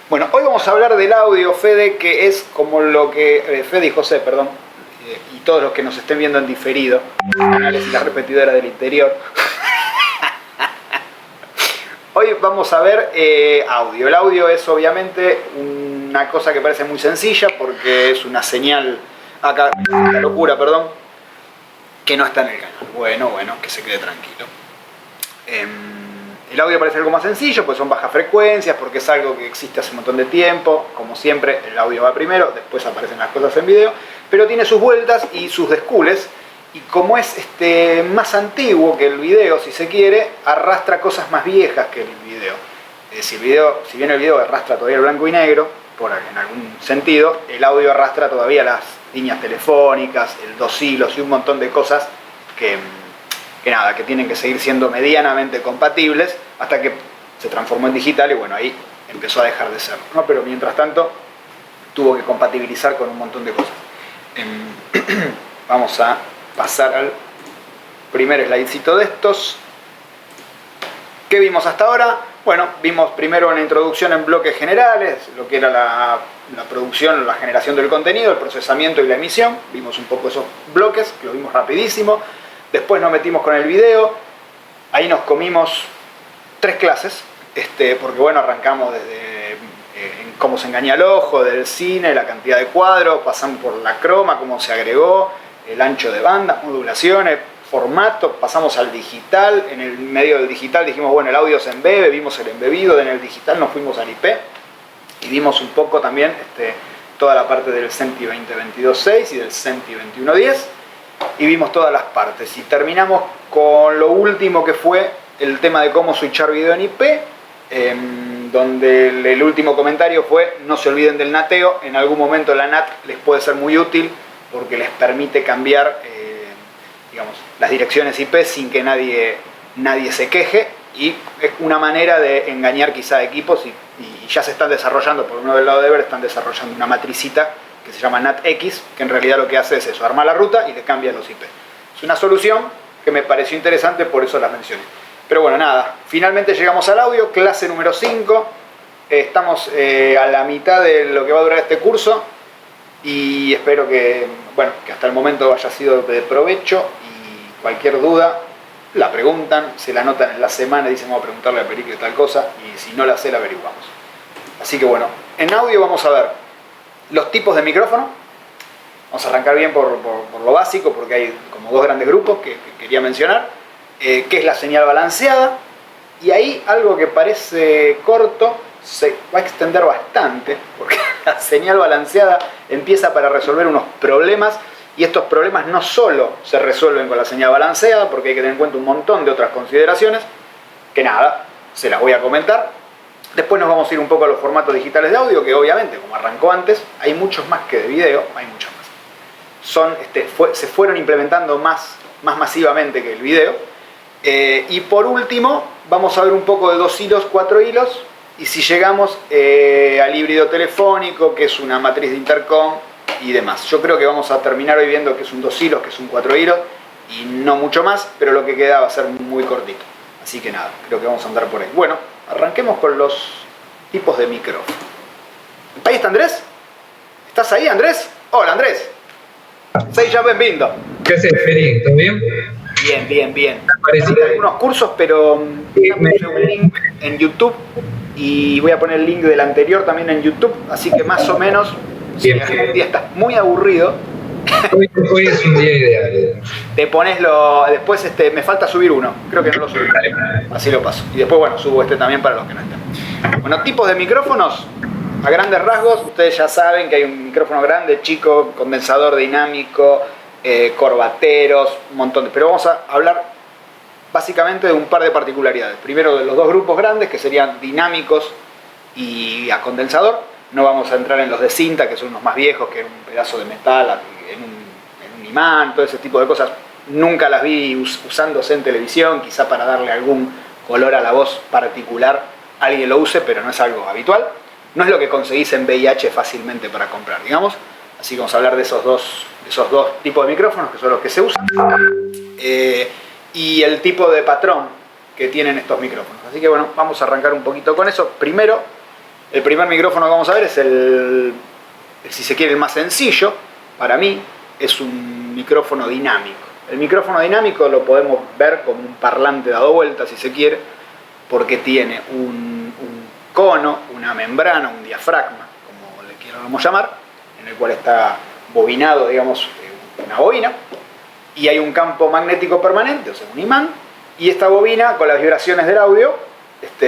Bueno, hoy vamos a hablar del audio, Fede, que es como lo que... Fede y José, perdón, y todos los que nos estén viendo en diferido, canales y la repetidora del interior. Hoy vamos a ver audio. El audio es obviamente una cosa que parece muy sencilla porque es una señal, acá, la locura, perdón, que no está en el canal. Bueno, que se quede tranquilo. El audio parece algo más sencillo, pues son bajas frecuencias, porque es algo que existe hace un montón de tiempo. Como siempre, el audio va primero, después aparecen las cosas en video, pero tiene sus vueltas y sus descules. Y como es más antiguo que el video, si se quiere, arrastra cosas más viejas que el video. Es decir, si bien el video arrastra todavía el blanco y negro, en algún sentido, el audio arrastra todavía las líneas telefónicas, el 2 hilos y un montón de cosas que tienen que seguir siendo medianamente compatibles hasta que se transformó en digital y bueno, ahí empezó a dejar de serlo, ¿no? Pero mientras tanto tuvo que compatibilizar con un montón de cosas. Vamos a pasar al primer slidecito de estos. ¿Qué vimos hasta ahora? Bueno, vimos primero una introducción en bloques generales, lo que era la producción, la generación del contenido, el procesamiento y la emisión. Vimos un poco esos bloques, lo vimos rapidísimo. Después nos metimos con el video, ahí nos comimos 3 clases, porque bueno, arrancamos desde cómo se engaña al ojo, del cine, la cantidad de cuadros, pasamos por la croma, cómo se agregó, el ancho de banda, modulaciones, formato, pasamos al digital. En el medio del digital dijimos, bueno, el audio se embebe, vimos el embebido, en el digital nos fuimos al IP y vimos un poco también toda la parte del SENTI 2022.6 y del SENTI 21.10. Y vimos todas las partes y terminamos con lo último que fue el tema de cómo switchar video en IP, donde el último comentario fue: no se olviden del nateo. En algún momento la NAT les puede ser muy útil porque les permite cambiar las direcciones IP sin que nadie se queje, y es una manera de engañar quizá equipos y ya se están desarrollando, por uno del lado de Ver están desarrollando una matricita que se llama NATX, que en realidad lo que hace es eso, arma la ruta y le cambia los IP. Es una solución que me pareció interesante, por eso la mencioné. Pero bueno, nada, finalmente llegamos al audio, clase número 5. Estamos a la mitad de lo que va a durar este curso y espero que hasta el momento haya sido de provecho, y cualquier duda la preguntan, se la anotan en la semana y dicen: vamos a preguntarle a Perico tal cosa, y si no la sé la averiguamos. Así que bueno, en audio vamos a ver los tipos de micrófono. Vamos a arrancar bien por lo básico, porque hay como 2 grandes grupos que quería mencionar, que es la señal balanceada, y ahí algo que parece corto se va a extender bastante, porque la señal balanceada empieza para resolver unos problemas, y estos problemas no solo se resuelven con la señal balanceada, porque hay que tener en cuenta un montón de otras consideraciones, que nada, se las voy a comentar. Después nos vamos a ir un poco a los formatos digitales de audio, que obviamente, como arrancó antes, hay muchos más que de video, hay muchos más. Se fueron implementando más masivamente que el video. Y por último, vamos a ver un poco de 2 hilos, 4 hilos, y si llegamos al híbrido telefónico, que es una matriz de intercom y demás. Yo creo que vamos a terminar hoy viendo que es un 2 hilos, que es un 4 hilos, y no mucho más, pero lo que queda va a ser muy cortito. Así que nada, creo que vamos a andar por ahí. Bueno, arranquemos con los tipos de micrófono. ¿Ahí está Andrés? ¿Estás ahí, Andrés? Hola, Andrés. Seja bem-vindo. ¿Qué haces, Feli? ¿Todo bien? Bien. Hay algunos cursos, pero me puse un link en YouTube y voy a poner el link del anterior también en YouTube, así que más o menos, si algún día estás muy aburrido, hoy es un día ideal. te pones después me falta subir uno, creo que no lo subí, así lo paso. Y después, bueno, subo también para los que no estén. Bueno, tipos de micrófonos, a grandes rasgos, ustedes ya saben que hay un micrófono grande, chico, condensador dinámico, corbateros, un montón de... Pero vamos a hablar básicamente de un par de particularidades. Primero de los 2 grupos grandes, que serían dinámicos y a condensador. No vamos a entrar en los de cinta, que son unos más viejos, que es un pedazo de metal en un imán, todo ese tipo de cosas. Nunca las vi usándose en televisión, quizá para darle algún color a la voz particular alguien lo use, pero no es algo habitual. No es lo que conseguís en VIH fácilmente para comprar, digamos. Así que vamos a hablar de esos dos tipos de micrófonos, que son los que se usan, y el tipo de patrón que tienen estos micrófonos. Así que bueno, vamos a arrancar un poquito con eso. Primero, El primer micrófono que vamos a ver es si se quiere, el más sencillo. Para mí es un micrófono dinámico. El micrófono dinámico lo podemos ver como un parlante dado vuelta, si se quiere, porque tiene un cono, una membrana, un diafragma, como le queramos llamar, en el cual está bobinado, digamos, una bobina, y hay un campo magnético permanente, o sea, un imán, y esta bobina, con las vibraciones del audio,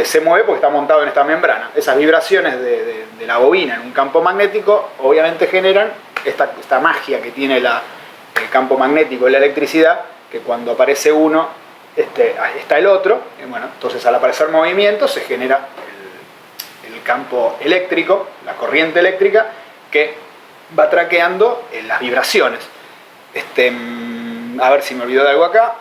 se mueve porque está montado en esta membrana. Esas vibraciones de la bobina en un campo magnético, obviamente generan esta magia que tiene el campo magnético y la electricidad, que cuando aparece uno, está el otro, y bueno, entonces al aparecer movimiento se genera el campo eléctrico, la corriente eléctrica, que va traqueando las vibraciones. A ver si me olvidó de algo acá.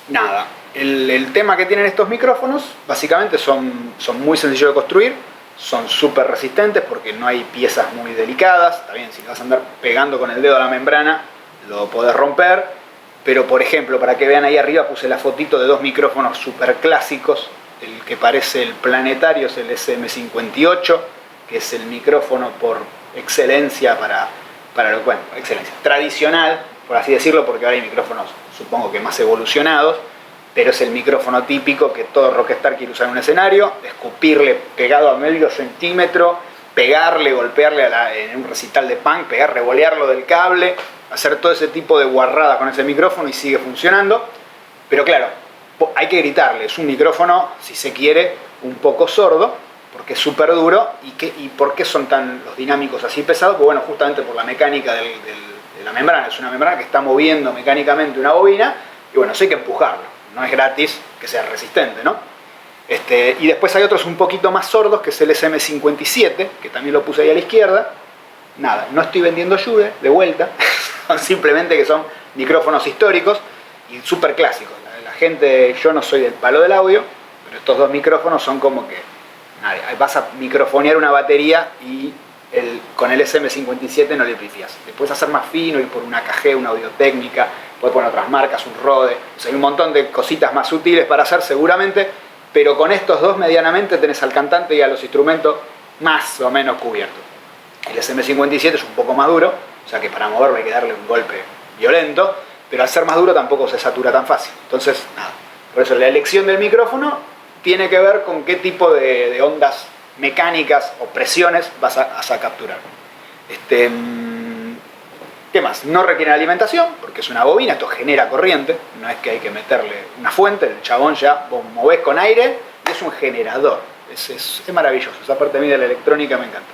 Nada. El tema que tienen estos micrófonos, básicamente son muy sencillos de construir, son súper resistentes porque no hay piezas muy delicadas. Está bien, si vas a andar pegando con el dedo a la membrana, lo podés romper. Pero, por ejemplo, para que vean ahí arriba, puse la fotito de dos micrófonos súper clásicos. El que parece el planetario es el SM58, que es el micrófono por excelencia bueno, excelencia tradicional, por así decirlo, porque ahora hay micrófonos, supongo que más evolucionados, pero es el micrófono típico que todo rockstar quiere usar en un escenario, escupirle pegado a medio centímetro, pegarle, golpearle en un recital de punk, revolearlo del cable, hacer todo ese tipo de guarradas con ese micrófono y sigue funcionando. Pero claro, hay que gritarle, es un micrófono, si se quiere, un poco sordo, porque es súper duro. ¿Y por qué son los dinámicos así pesados? Pues bueno, justamente por la mecánica de la membrana. Es una membrana que está moviendo mecánicamente una bobina, y bueno, eso hay que empujarlo. No es gratis que sea resistente, ¿no? Y después hay otros un poquito más sordos, que es el SM57, que también lo puse ahí a la izquierda. Nada, no estoy vendiendo Shure, de vuelta, simplemente que son micrófonos históricos y súper clásicos. La gente, yo no soy del palo del audio, pero estos dos micrófonos son como que, nada, vas a microfonear una batería y con el SM57 no le pifias. Le puedes hacer más fino, ir por una AKG, una Audio-Técnica, puedes poner otras marcas, un Rode, o sea, hay un montón de cositas más sutiles para hacer seguramente, pero con estos dos medianamente tenés al cantante y a los instrumentos más o menos cubiertos. El SM57 es un poco más duro, o sea que para moverlo hay que darle un golpe violento, pero al ser más duro tampoco se satura tan fácil. Entonces, nada, por eso la elección del micrófono tiene que ver con qué tipo de ondas mecánicas o presiones vas a capturar. ¿Qué más? No requiere alimentación, porque es una bobina, esto genera corriente, no es que hay que meterle una fuente, el chabón ya, vos movés con aire, es un generador, es maravilloso, esa parte de mí de la electrónica me encanta.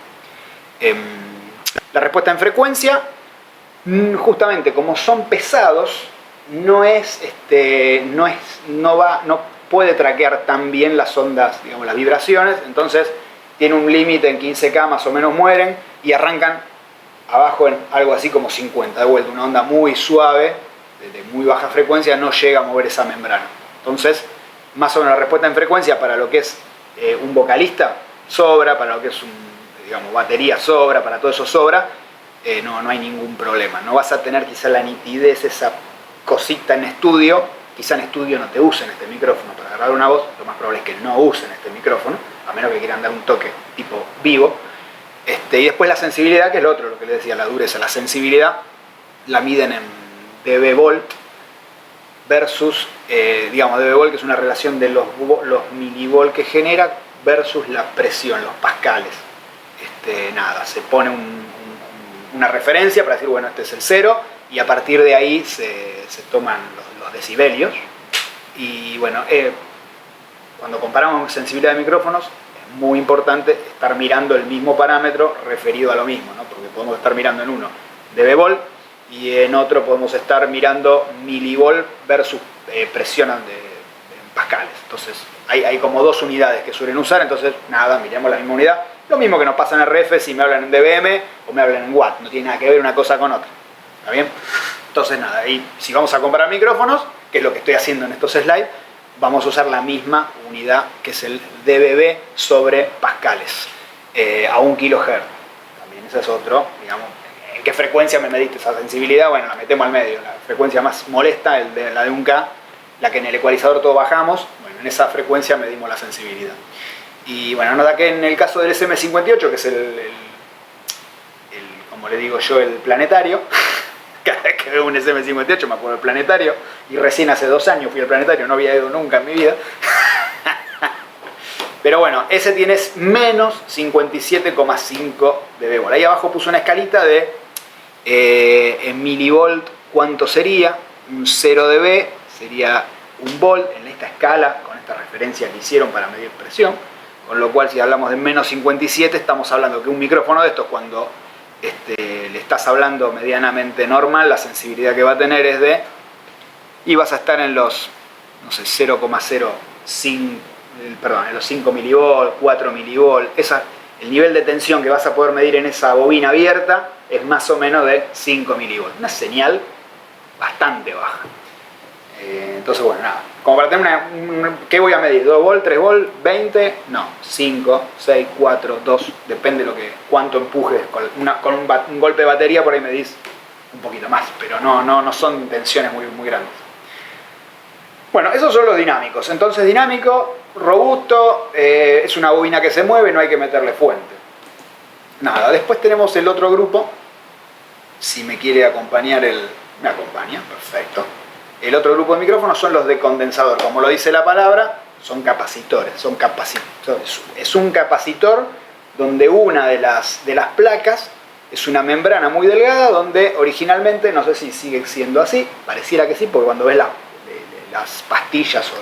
La respuesta en frecuencia, justamente como son pesados, no puede traquear tan bien las ondas, digamos, las vibraciones, entonces tiene un límite en 15K, más o menos mueren, y arrancan abajo en algo así como 50, de vuelta, una onda muy suave, de muy baja frecuencia, no llega a mover esa membrana. Entonces, más o menos la respuesta en frecuencia para lo que es un vocalista sobra, para lo que es batería sobra, para todo eso sobra, no hay ningún problema. No vas a tener quizá la nitidez, esa cosita en estudio, quizá en estudio no te usen este micrófono para grabar una voz, lo más probable es que no usen este micrófono, a menos que quieran dar un toque tipo vivo. Y después la sensibilidad, que es lo otro, lo que les decía, la dureza, la sensibilidad, la miden en dB versus, dB, que es una relación de los milivolt que genera versus la presión, los pascales. Nada, se pone una referencia para decir, bueno, este es el 0, y a partir de ahí se toman los decibelios. Y bueno, cuando comparamos sensibilidad de micrófonos, muy importante estar mirando el mismo parámetro referido a lo mismo, ¿no? Porque podemos estar mirando en uno dB y en otro podemos estar mirando milivolt versus presión en pascales. Entonces hay como dos unidades que suelen usar, entonces nada, miremos la misma unidad. Lo mismo que nos pasa en RF si me hablan en dBm o me hablan en watt, no tiene nada que ver una cosa con otra. ¿Está bien? Entonces nada, y si vamos a comparar micrófonos, que es lo que estoy haciendo en estos slides, vamos a usar la misma unidad que es el dB sobre pascales, a 1 kHz. También ese es otro, digamos, ¿en qué frecuencia me mediste esa sensibilidad? Bueno, la metemos al medio, la frecuencia más molesta, la de 1K, la que en el ecualizador todo bajamos, bueno, en esa frecuencia medimos la sensibilidad. Y bueno, nota que en el caso del SM58, que es como le digo yo, el planetario, cada vez que veo un SM58 me acuerdo del planetario, y recién hace 2 años fui al planetario, no había ido nunca en mi vida. Pero bueno, ese tiene menos 57,5 de B-Volt. Ahí abajo puse una escalita de en milivolt cuánto sería. Un 0 dB sería 1 volt en esta escala, con esta referencia que hicieron para medir presión. Con lo cual, si hablamos de menos 57, estamos hablando que un micrófono de estos, cuando le estás hablando medianamente normal, la sensibilidad que va a tener es de... y vas a estar en los, no sé, 0,05, perdón, en los 5 milivolt, 4 milivolt. El nivel de tensión que vas a poder medir en esa bobina abierta es más o menos de 5 milivolt. Una señal bastante baja. Entonces, bueno, nada. Como para tener ¿qué voy a medir? ¿2 volt, 3 volt, 20? No, 5, 6, 4, 2. Depende de cuánto empujes. Con un golpe de batería por ahí medís un poquito más. Pero no son tensiones muy grandes. Bueno, esos son los dinámicos. Entonces, dinámico, robusto, es una bobina que se mueve, no hay que meterle fuente. Nada, después tenemos el otro grupo. Si me quiere acompañar me acompaña, perfecto. El otro grupo de micrófonos son los de condensador. Como lo dice la palabra, son capacitores. Es un capacitor donde una de las placas es una membrana muy delgada donde originalmente, no sé si sigue siendo así, pareciera que sí, porque cuando ves las pastillas o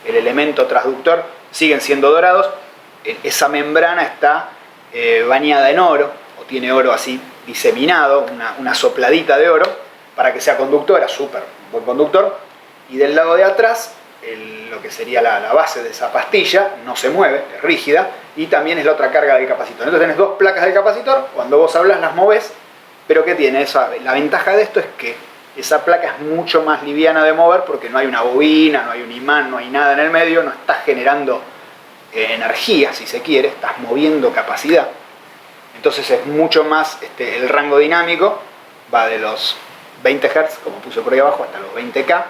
el elemento transductor siguen siendo dorados. Esa membrana está bañada en oro, o tiene oro así diseminado, una sopladita de oro, para que sea conductora, súper buen conductor. Y del lado de atrás, lo que sería la base de esa pastilla, no se mueve, es rígida, y también es la otra carga del capacitor. Entonces tenés 2 placas del capacitor, cuando vos hablas las movés, pero ¿qué tiene? La ventaja de esto es que esa placa es mucho más liviana de mover porque no hay una bobina, no hay un imán, no hay nada en el medio, no estás generando energía, si se quiere, estás moviendo capacidad. Entonces es mucho más, el rango dinámico va de los 20 Hz, como puse por ahí abajo, hasta los 20K.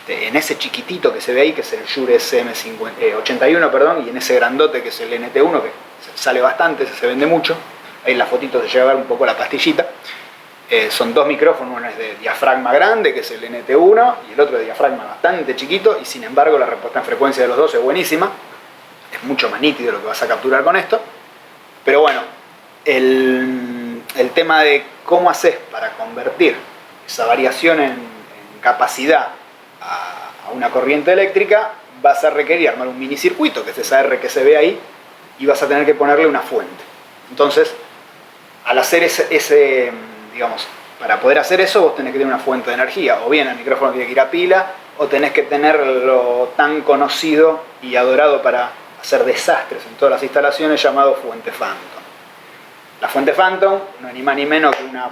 En ese chiquitito que se ve ahí, que es el Shure SM81, perdón, y en ese grandote que es el NT1, que sale bastante, se vende mucho. Ahí en la fotito se llega a ver un poco la pastillita. Son 2 micrófonos, uno es de diafragma grande, que es el NT1, y el otro de diafragma bastante chiquito, y sin embargo la respuesta en frecuencia de los dos es buenísima. Es mucho más nítido lo que vas a capturar con esto. Pero bueno, el tema de cómo haces para convertir esa variación en capacidad a una corriente eléctrica, vas a requerir armar un minicircuito, que es esa R que se ve ahí, y vas a tener que ponerle una fuente. Entonces, al hacer digamos, para poder hacer eso, vos tenés que tener una fuente de energía, o bien el micrófono tiene que ir a pila, o tenés que tenerlo tan conocido y adorado para hacer desastres en todas las instalaciones, llamado fuente Phantom. La fuente Phantom no es ni más ni menos que una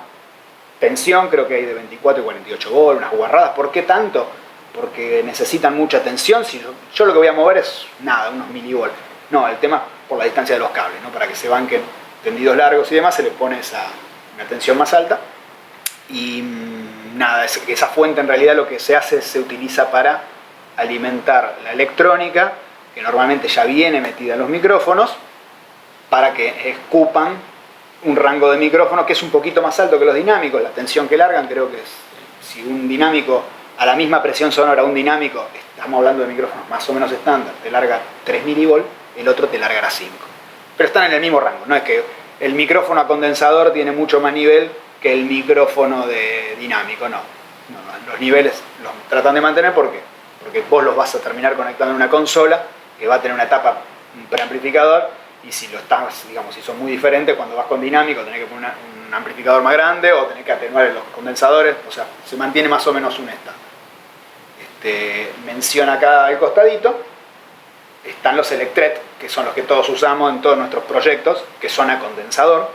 tensión, creo que hay de 24 y 48 volt, unas guarradas. ¿Por qué tanto? Porque necesitan mucha tensión. Si yo lo que voy a mover es nada, unos milivolts. No, el tema es por la distancia de los cables, ¿no? Para que se banquen tendidos largos y demás, se le pone una tensión más alta. Y nada, esa fuente en realidad lo que se hace, se utiliza para alimentar la electrónica, que normalmente ya viene metida en los micrófonos, para que escupan un rango de micrófono que es un poquito más alto que los dinámicos. La tensión que largan, creo que si un dinámico a la misma presión sonora, un dinámico, estamos hablando de micrófonos más o menos estándar, te larga 3 milivolt, el otro te largará 5. Pero están en el mismo rango, no es que el micrófono a condensador tiene mucho más nivel que el micrófono de dinámico, no. Los niveles los tratan de mantener, ¿por qué? Porque vos los vas a terminar conectando en una consola que va a tener una etapa, un preamplificador, y si lo estás, digamos, si son muy diferentes, cuando vas con dinámico tenés que poner un amplificador más grande o tenés que atenuar los condensadores, o sea, se mantiene más o menos un estándar. Menciona acá al costadito, están los Electret, que son los que todos usamos en todos nuestros proyectos, que son a condensador.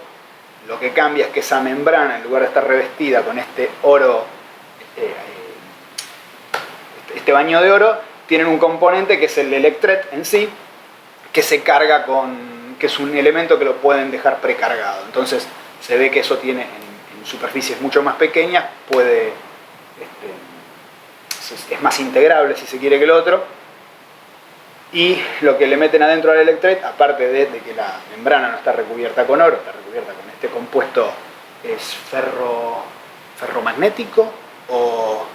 Lo que cambia es que esa membrana, en lugar de estar revestida con este oro, este baño de oro, tienen un componente que es el Electret en sí, que se carga que es un elemento que lo pueden dejar precargado. Entonces se ve que eso tiene en superficies mucho más pequeñas, es más integrable si se quiere que el otro, Y lo que le meten adentro al Electret, aparte de que la membrana no está recubierta con oro, está recubierta con este compuesto, es ferromagnético o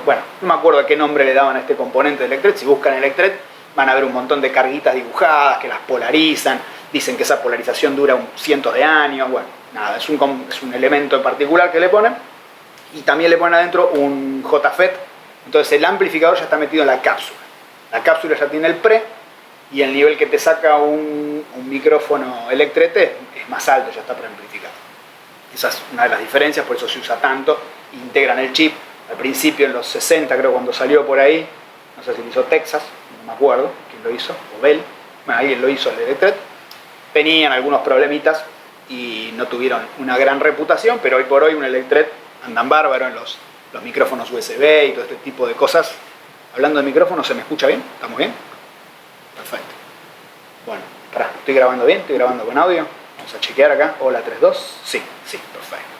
bueno, no me acuerdo a qué nombre le daban a este componente de Electret. Si buscan Electret van a ver un montón de carguitas dibujadas que las polarizan, dicen que esa polarización dura cientos de años. Bueno, nada, es un elemento en particular que le ponen, y también le ponen adentro un JFET. Entonces el amplificador ya está metido en la cápsula. La cápsula ya tiene el pre, y el nivel que te saca un micrófono Electret es más alto, ya está preamplificado. Esa es una de las diferencias, por eso se usa tanto. Integran el chip. Al principio, en los 60, creo, cuando salió por ahí, no sé si lo hizo Texas, no me acuerdo quién lo hizo, o Bell, bueno, alguien lo hizo, el Electret. Tenían algunos problemitas y no tuvieron una gran reputación, pero hoy por hoy un Electret andan bárbaro en los micrófonos USB y todo este tipo de cosas. Hablando de micrófonos, ¿se me escucha bien? ¿Estamos bien? Perfecto. Bueno, pará, ¿estoy grabando bien? ¿Estoy grabando con audio? Vamos a chequear acá. Hola, 3-2. Sí, perfecto.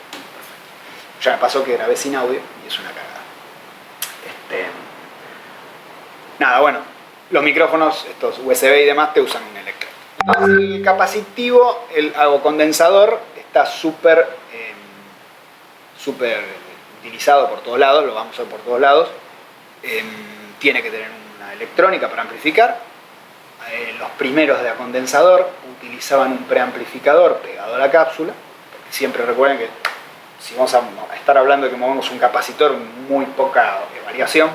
Ya me pasó que grabé sin audio y es una cagada. Nada, bueno, los micrófonos, estos USB y demás, te usan un Electret. Entonces, el capacitivo, el condensador, está súper utilizado por todos lados, lo vamos a ver por todos lados. Tiene que tener una electrónica para amplificar. Los primeros de condensador utilizaban un preamplificador pegado a la cápsula, porque siempre recuerden que si vamos a estar hablando de que movemos un capacitor, muy poca variación,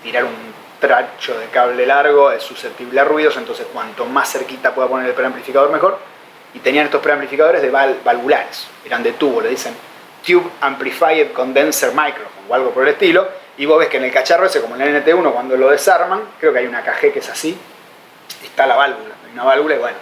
tirar un tracho de cable largo es susceptible a ruidos, entonces cuanto más cerquita pueda poner el preamplificador mejor. Y tenían estos preamplificadores de valvulares, eran de tubo, le dicen Tube Amplified Condenser Microphone o algo por el estilo. Y vos ves que en el cacharro ese, como en el NT1, cuando lo desarman, creo que hay una caja que es así, está la válvula, hay una válvula, y bueno,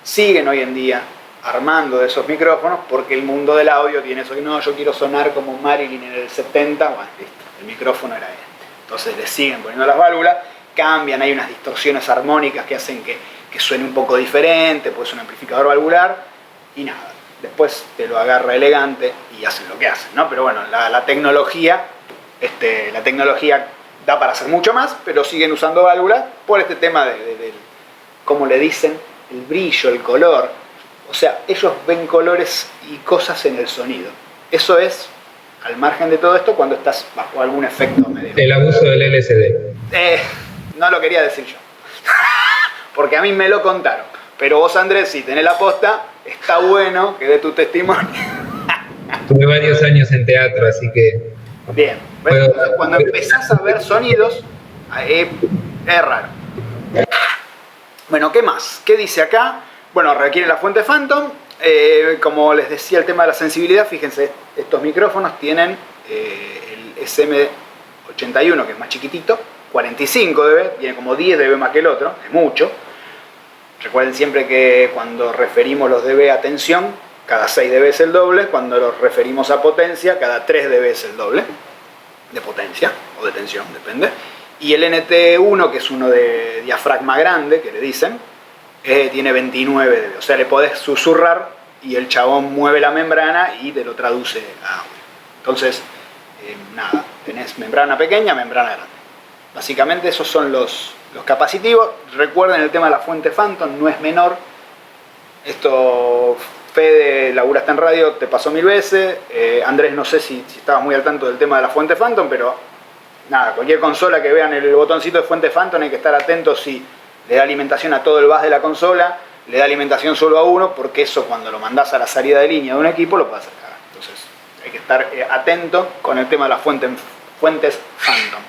siguen hoy en día armando de esos micrófonos porque el mundo del audio tiene eso, que no, yo quiero sonar como Marilyn en el 70, bueno, listo, el micrófono era este. Entonces le siguen poniendo las válvulas, cambian, hay unas distorsiones armónicas que hacen que suene un poco diferente, pues un amplificador valvular, y nada, después te lo agarra elegante y hacen lo que hacen, ¿no? Pero bueno, la tecnología da para hacer mucho más, pero siguen usando válvulas por este tema de como le dicen, el brillo, el color. O sea, ellos ven colores y cosas en el sonido. Eso es, al margen de todo esto, cuando estás bajo algún efecto medio. El abuso del LSD. No lo quería decir yo. Porque a mí me lo contaron. Pero vos, Andrés, si tenés la posta, está bueno que dé tu testimonio. Tuve varios años en teatro, así que... Bien. Cuando empezás a ver sonidos, es raro. Bueno, ¿qué más? ¿Qué dice acá? Bueno, requiere la fuente Phantom. Como les decía, el tema de la sensibilidad, fíjense, estos micrófonos tienen el SM81, que es más chiquitito, 45 dB, tiene como 10 dB más que el otro, es mucho. Recuerden siempre que cuando referimos los dB a tensión, cada 6 dB es el doble. Cuando los referimos a potencia, cada 3 dB es el doble de potencia o de tensión, depende. Y el NT1, que es uno de diafragma grande, que le dicen, tiene 29 dB. O sea, le podés susurrar y el chabón mueve la membrana y te lo traduce a audio. Entonces, nada, tenés membrana pequeña, membrana grande. Básicamente esos son los capacitivos. Recuerden el tema de la fuente Phantom, no es menor. Esto, Fede, laburaste en radio, te pasó 1000 veces. Andrés, no sé si estabas muy al tanto del tema de la fuente Phantom, pero nada, cualquier consola que vean el botoncito de fuente Phantom hay que estar atentos si le da alimentación a todo el bus de la consola, le da alimentación solo a uno, porque eso cuando lo mandás a la salida de línea de un equipo lo puede hacer cagar. Entonces hay que estar atento con el tema de las fuentes Phantom.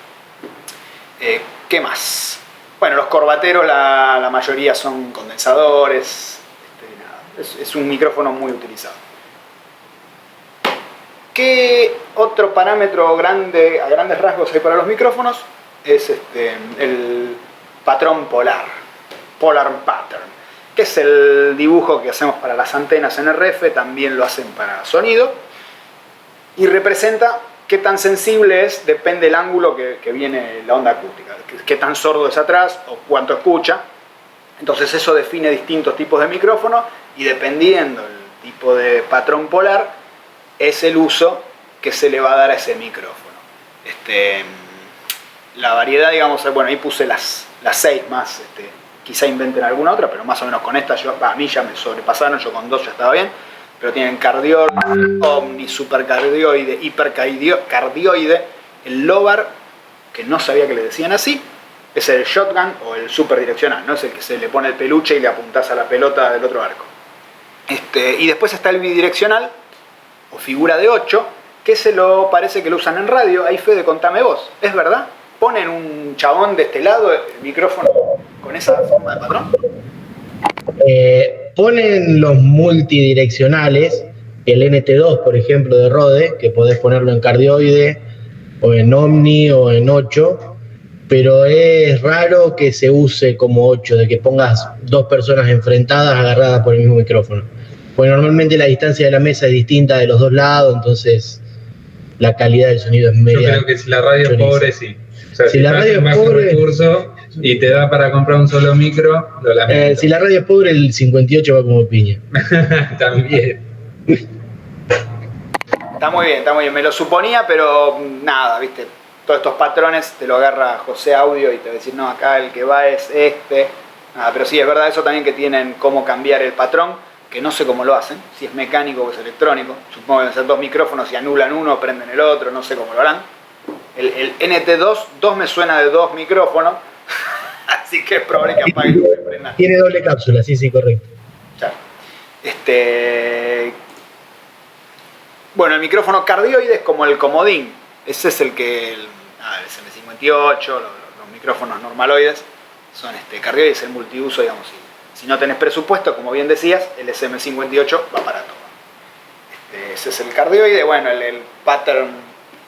¿Qué más? Bueno, los corbateros, la mayoría son condensadores. Es un micrófono muy utilizado. ¿Qué otro parámetro grande, a grandes rasgos hay para los micrófonos? Es el patrón polar pattern, que es el dibujo que hacemos para las antenas en RF, también lo hacen para sonido, y representa qué tan sensible es, depende del ángulo que viene la onda acústica, qué tan sordo es atrás o cuánto escucha. Entonces eso define distintos tipos de micrófono, y dependiendo del tipo de patrón polar es el uso que se le va a dar a ese micrófono. la variedad, digamos, bueno, ahí puse las 6 más, quizá inventen alguna otra, pero más o menos con esta a mí ya me sobrepasaron, yo con 2 ya estaba bien, pero tienen cardioide, omni, supercardioide, hipercardioide, el lobar, que no sabía que le decían así, es el shotgun o el superdireccional, no es el que se le pone el peluche y le apuntás a la pelota del otro arco. Y después está el bidireccional o figura de 8, que parece que lo usan en radio. Ahí, Fede, contame vos, ¿es verdad? ¿Ponen un chabón de este lado el micrófono con esa forma de patrón? Ponen los multidireccionales, el NT2 por ejemplo de Rode, que podés ponerlo en cardioide o en omni o en 8, pero es raro que se use como 8, de que pongas 2 personas enfrentadas agarradas por el mismo micrófono. Porque normalmente la distancia de la mesa es distinta de los dos lados, entonces la calidad del sonido es media. Yo creo que si la radio es pobre, sí. O sea, si la radio es pobre, recurso y te da para comprar un solo micro, lo lamento. Si la radio es pobre, el 58 va como piña. También. Está muy bien, me lo suponía, pero nada, viste, todos estos patrones te lo agarra José Audio y te va a decir, no, acá el que va es este. Nada, pero sí, es verdad eso también, que tienen cómo cambiar el patrón, que no sé cómo lo hacen, si es mecánico o es electrónico. Supongo que deben ser 2 micrófonos y anulan uno, prenden el otro, no sé cómo lo harán. El NT2 me suena de 2 micrófonos, así que es probable que apague y prenda. Tiene doble cápsula, sí, correcto. Ya. Bueno, el micrófono cardioide es como el comodín. Ese es el que el SM58, los micrófonos normaloides son cardioides, el multiuso, digamos. Si no tenés presupuesto, como bien decías, el SM58 va para todo. Ese es el cardioide. Bueno, el pattern,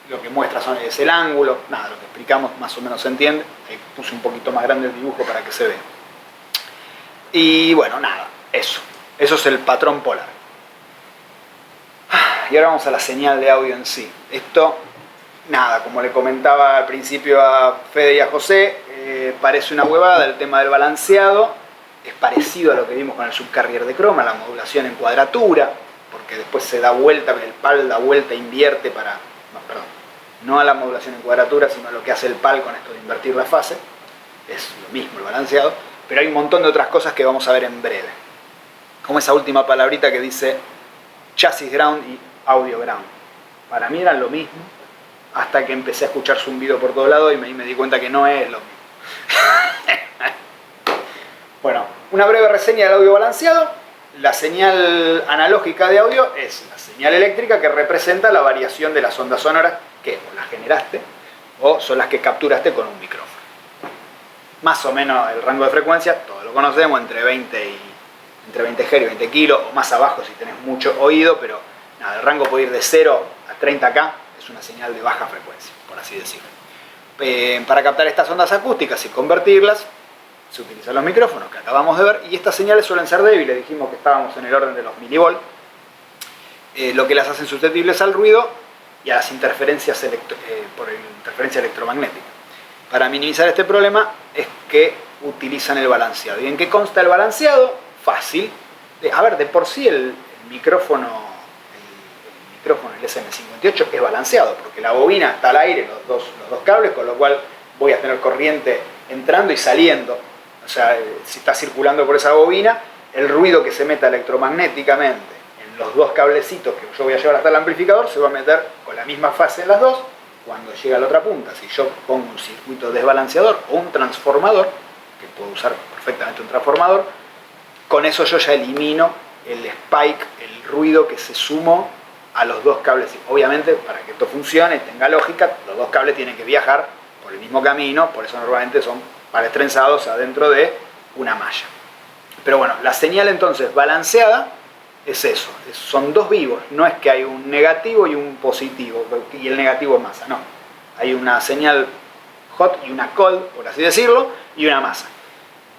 lo que muestra es el ángulo. Nada, lo que explicamos más o menos se entiende. Ahí puse un poquito más grande el dibujo para que se vea. Y bueno, nada, eso es el patrón polar. Y ahora vamos a la señal de audio en sí. Esto, nada, como le comentaba al principio a Fede y a José, parece una huevada el tema del balanceado. Es parecido a lo que vimos con el subcarrier de croma, la modulación en cuadratura, porque después se da vuelta, el PAL da vuelta, invierte no a la modulación en cuadratura, sino a lo que hace el PAL con esto de invertir la fase. Es lo mismo el balanceado, pero hay un montón de otras cosas que vamos a ver en breve. Como esa última palabrita que dice chassis ground y audio ground. Para mí eran lo mismo, hasta que empecé a escuchar zumbido por todos lados y me di cuenta que no es lo mismo. Bueno, una breve reseña del audio balanceado. La señal analógica de audio es la señal eléctrica que representa la variación de las ondas sonoras que o las generaste o son las que capturaste con un micrófono. Más o menos el rango de frecuencia, todos lo conocemos, entre 20 Hz y 20 kg, o más abajo si tenés mucho oído, pero nada, el rango puede ir de 0 a 30K, es una señal de baja frecuencia, por así decirlo. Para captar estas ondas acústicas y convertirlas, se utilizan los micrófonos que acabamos de ver, y estas señales suelen ser débiles, dijimos que estábamos en el orden de los milivolt, lo que las hacen susceptibles al ruido y a las interferencias por interferencia electromagnética. Para minimizar este problema es que utilizan el balanceado. ¿Y en qué consta el balanceado? Fácil. De por sí el micrófono, el SM58 es balanceado, porque la bobina está al aire, los dos cables, con lo cual voy a tener corriente entrando y saliendo. O sea, si está circulando por esa bobina, el ruido que se meta electromagnéticamente en los 2 cablecitos que yo voy a llevar hasta el amplificador se va a meter con la misma fase en las 2 cuando llega a la otra punta. Si yo pongo un circuito desbalanceador o un transformador, que puedo usar perfectamente un transformador, con eso yo ya elimino el spike, el ruido que se sumó a los 2 cables. Obviamente, para que esto funcione, tenga lógica, los 2 cables tienen que viajar por el mismo camino, por eso normalmente son pares-trenzados adentro de una malla. Pero bueno, la señal entonces balanceada es eso, son 2 vivos, no es que hay un negativo y un positivo, y el negativo es masa, no. Hay una señal hot y una cold, por así decirlo, y una masa.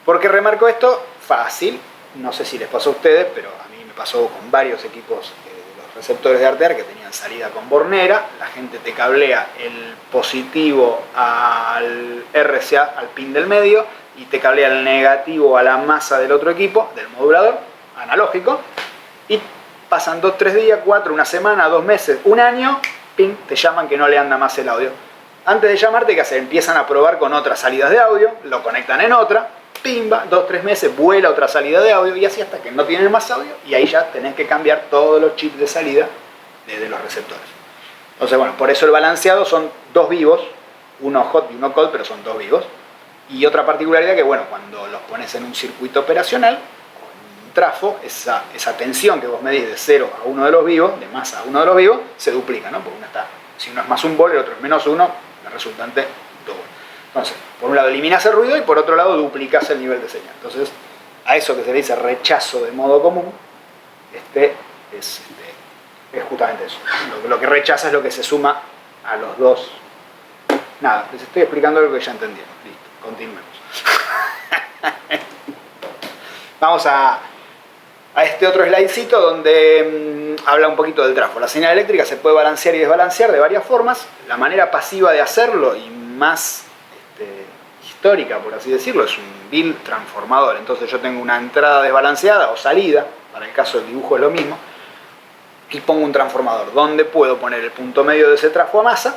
¿Por qué remarco esto? Fácil, no sé si les pasó a ustedes, pero a mí me pasó con varios equipos de los receptores de Artear que tenían salida con bornera. La gente te cablea el positivo al RCA, al pin del medio, y te cablea el negativo a la masa del otro equipo, del modulador analógico, y pasan 2, 3 días, 4, una semana, 2 meses, un año, ping, te llaman que no le anda más el audio. Antes de llamarte, ¿qué hacen? Empiezan a probar con otras salidas de audio, lo conectan en otra, pimba, 2-3 meses, vuela otra salida de audio y así hasta que no tienen más audio y ahí ya tenés que cambiar todos los chips de salida de los receptores. Entonces, bueno, por eso el balanceado son dos vivos, uno hot y uno cold, pero son dos vivos. Y otra particularidad que, bueno, cuando los pones en un circuito operacional, con un trafo, esa tensión que vos medís de 0 a uno de los vivos, de masa a uno de los vivos, se duplica, ¿no? Porque si uno es más 1 volt, el otro es menos 1, la resultante 2 volt. Entonces, por un lado eliminas el ruido y por otro lado duplicas el nivel de señal. Entonces, a eso que se le dice rechazo de modo común, es justamente eso. Lo que rechaza es lo que se suma a los dos. Nada, les estoy explicando algo que ya entendieron. Listo, continuemos. Vamos a este otro slidecito donde habla un poquito del trafo. La señal eléctrica se puede balancear y desbalancear de varias formas. La manera pasiva de hacerlo y más histórica, por así decirlo, es un bill transformador. Entonces yo tengo una entrada desbalanceada o salida, para el caso del dibujo es lo mismo, y pongo un transformador donde puedo poner el punto medio de ese trafo a masa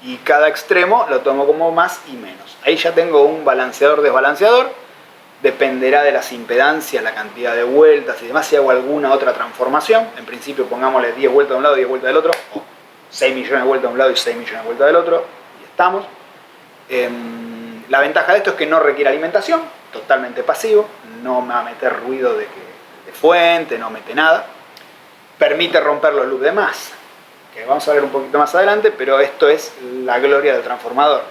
y cada extremo lo tomo como más y menos. Ahí ya tengo un balanceador desbalanceador, dependerá de las impedancias, la cantidad de vueltas y demás, si hago alguna otra transformación. En principio pongámosle 10 vueltas de un lado y 10 vueltas del otro, o 6 millones de vueltas de un lado y 6 millones de vueltas del otro, y estamos. La ventaja de esto es que no requiere alimentación, totalmente pasivo, no me va a meter ruido de fuente, no mete nada. Permite romper los loops de masa, que vamos a ver un poquito más adelante, pero esto es la gloria del transformador.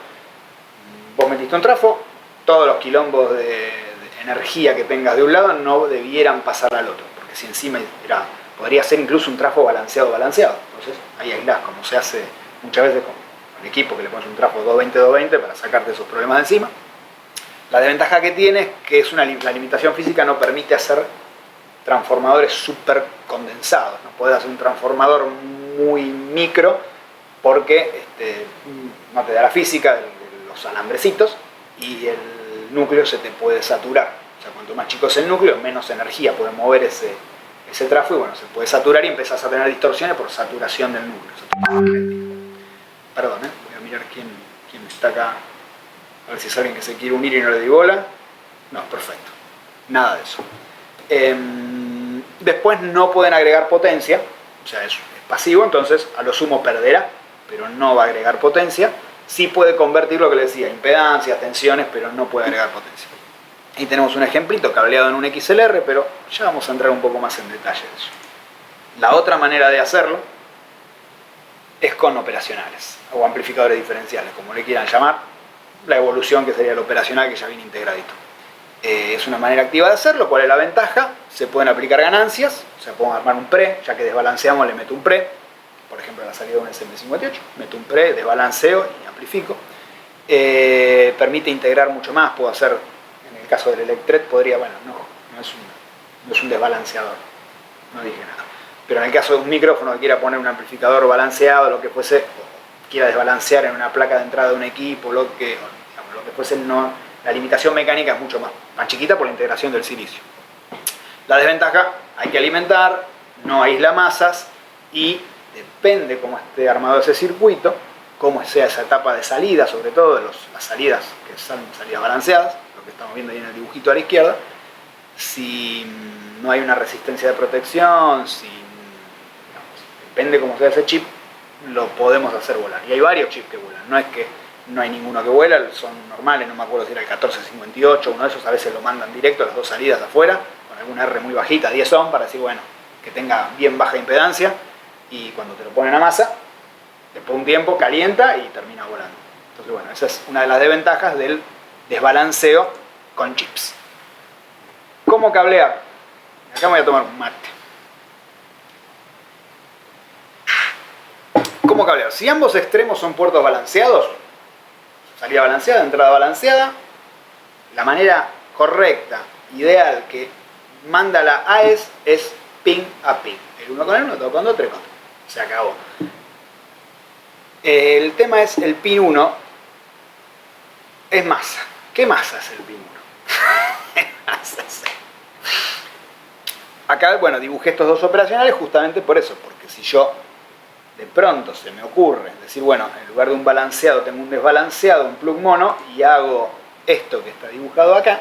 Vos metiste un trafo, todos los quilombos de energía que tengas de un lado no debieran pasar al otro, porque si encima podría ser incluso un trafo balanceado. Entonces ahí aislás, como se hace muchas veces con el equipo, que le pones un trafo 220-220 para sacarte esos problemas de encima. La desventaja que tiene es que la limitación física no permite hacer transformadores súper condensados. No puedes hacer un transformador muy micro porque no te da la física de los alambrecitos y el núcleo se te puede saturar. O sea, cuanto más chico es el núcleo, menos energía puede mover ese trafo y bueno, se puede saturar y empezás a tener distorsiones por saturación del núcleo. Perdón, voy a mirar quién está acá. A ver si es alguien que se quiere unir y no le di bola. No, perfecto. Nada de eso. Después no pueden agregar potencia, o sea, es pasivo, entonces a lo sumo perderá, pero no va a agregar potencia. Sí puede convertir lo que les decía, impedancias, tensiones, pero no puede agregar potencia. Ahí tenemos un ejemplito cableado en un XLR, pero ya vamos a entrar un poco más en detalle de eso. La otra manera de hacerlo es con operacionales o amplificadores diferenciales, como le quieran llamar. La evolución que sería el operacional, que ya viene integradito. Es una manera activa de hacerlo. ¿Cuál es la ventaja? Se pueden aplicar ganancias, o sea, puedo armar un pre, ya que desbalanceamos, le meto un pre. Por ejemplo, en la salida de un SM58, meto un pre, desbalanceo y amplifico. Permite integrar mucho más, puedo hacer, en el caso del Electret, podría, bueno, no es un desbalanceador, no dije nada. Pero en el caso de un micrófono que quiera poner un amplificador balanceado, lo que fuese, o quiera desbalancear en una placa de entrada de un equipo, lo que fuese, no, la limitación mecánica es mucho más chiquita por la integración del silicio. La desventaja, hay que alimentar, no aísla masas y depende cómo esté armado ese circuito, cómo sea esa etapa de salida, sobre todo de las salidas que son salidas balanceadas, lo que estamos viendo ahí en el dibujito a la izquierda, si no hay una resistencia de protección, depende cómo sea ese chip, lo podemos hacer volar. Y hay varios chips que vuelan, no es que no hay ninguno que vuela, son normales, no me acuerdo si era el 1458, uno de esos a veces lo mandan directo a las dos salidas afuera, con alguna R muy bajita, 10 ohm, para decir, bueno, que tenga bien baja impedancia, y cuando te lo ponen a masa, después de un tiempo calienta y termina volando. Entonces, bueno, esa es una de las desventajas del desbalanceo con chips. ¿Cómo cablear? Acá me voy a tomar un mate. ¿Cómo cablear? Si ambos extremos son puertos balanceados, salida balanceada, entrada balanceada, la manera correcta, ideal, que manda la AES es pin a pin. El uno con el uno, todo con dos, tres con tres. Se acabó. El tema es el pin 1 es masa. ¿Qué masa es el pin 1? ¿Qué masa es? Acá, bueno, dibujé estos dos operacionales justamente por eso, porque si yo de pronto se me ocurre decir, bueno, en lugar de un balanceado tengo un desbalanceado, un plug mono, y hago esto que está dibujado acá,